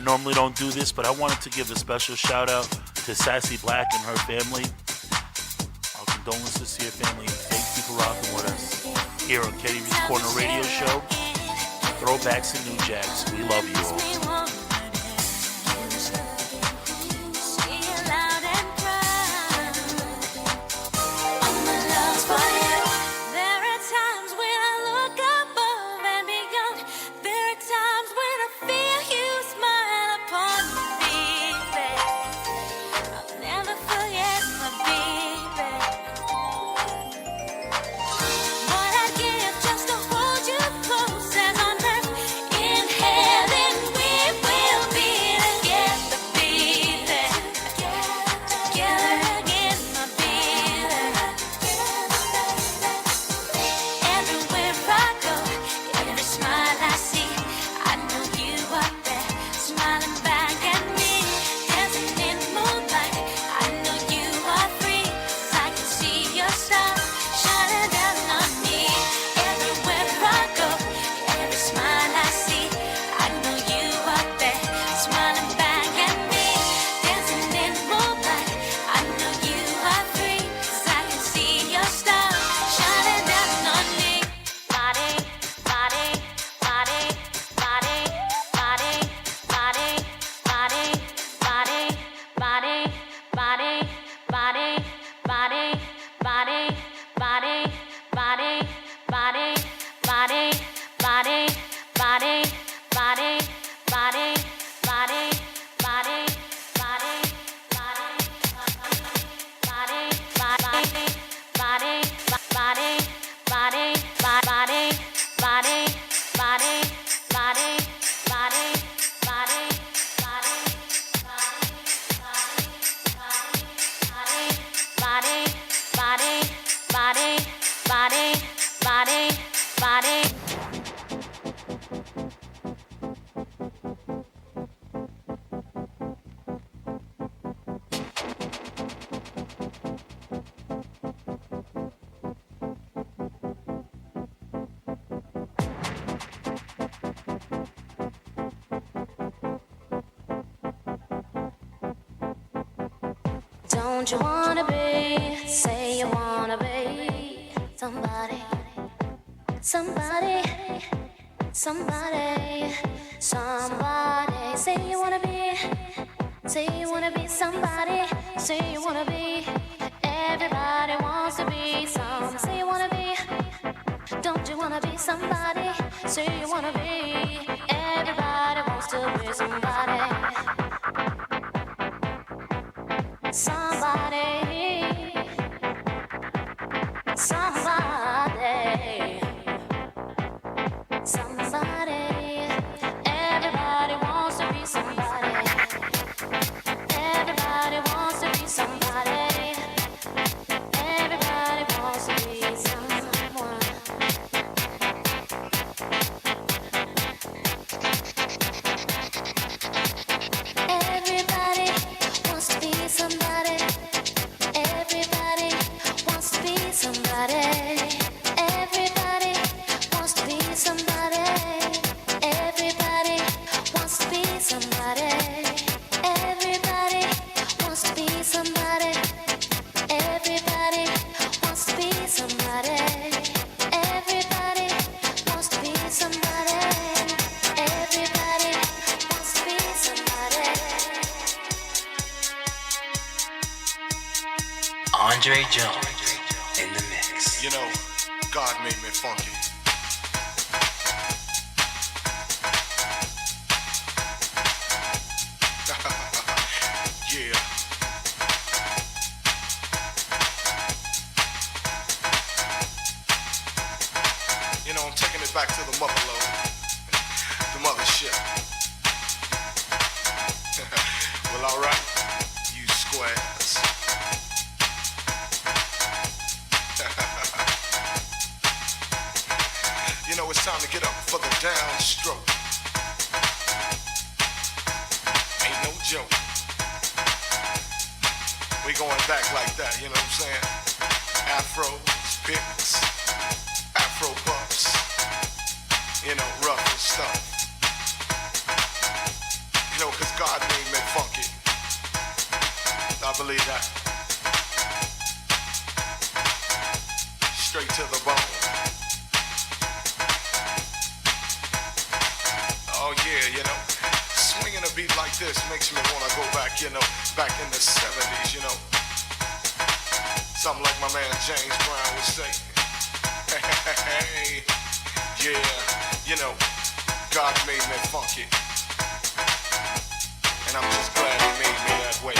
normally don't do this, but I wanted to give a special shout out to Sassy Black and her family. Our condolences to your family. Thank you for rocking with us here on Kerry's Corner Radio Show. Throwbacks and New Jacks. We love you all. Don't you wanna be, say you wanna be somebody, somebody, somebody, somebody. Say you wanna be, say you wanna be somebody, say you wanna be. Everybody wants to be some. Say you wanna be, don't you wanna be somebody? Say you wanna be. Everybody wants to be somebody. Somebody, somebody, somebody. Everybody wants to be somebody. Everybody wants to be somebody. Everybody wants to be someone. Everybody wants to be somebody. Everybody wants to be somebody. Everybody wants to be somebody. Everybody wants to be somebody. Everybody wants to be somebody. Everybody wants to be somebody. Everybody wants to be somebody. Everybody wants to be somebody. Andre Jones in the mix. You know, God made me funky. Yeah. You know, I'm taking it back to the motherlode, the mothership. Well, alright, you squares. You know, it's time to get up for the downstroke. Ain't no joke. We going back like that, you know what I'm saying? Afros, picks, afro puffs, you know, rough and stuff. You know, because God made me funky. I believe that. Straight to the bone. Oh yeah, you know, swinging a beat like this makes me want to go back, you know, back in the 70s, you know. Something like my man James Brown would say. Hey, yeah, you know, God made me funky. And I'm just glad he made me that way.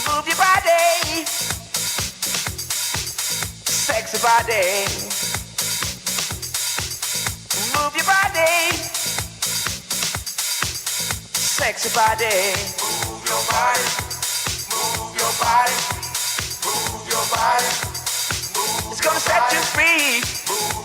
Move your body, sexy body. Move your body, sexy body. Move your body, move your body, move your body. Move it's gonna set you free. Move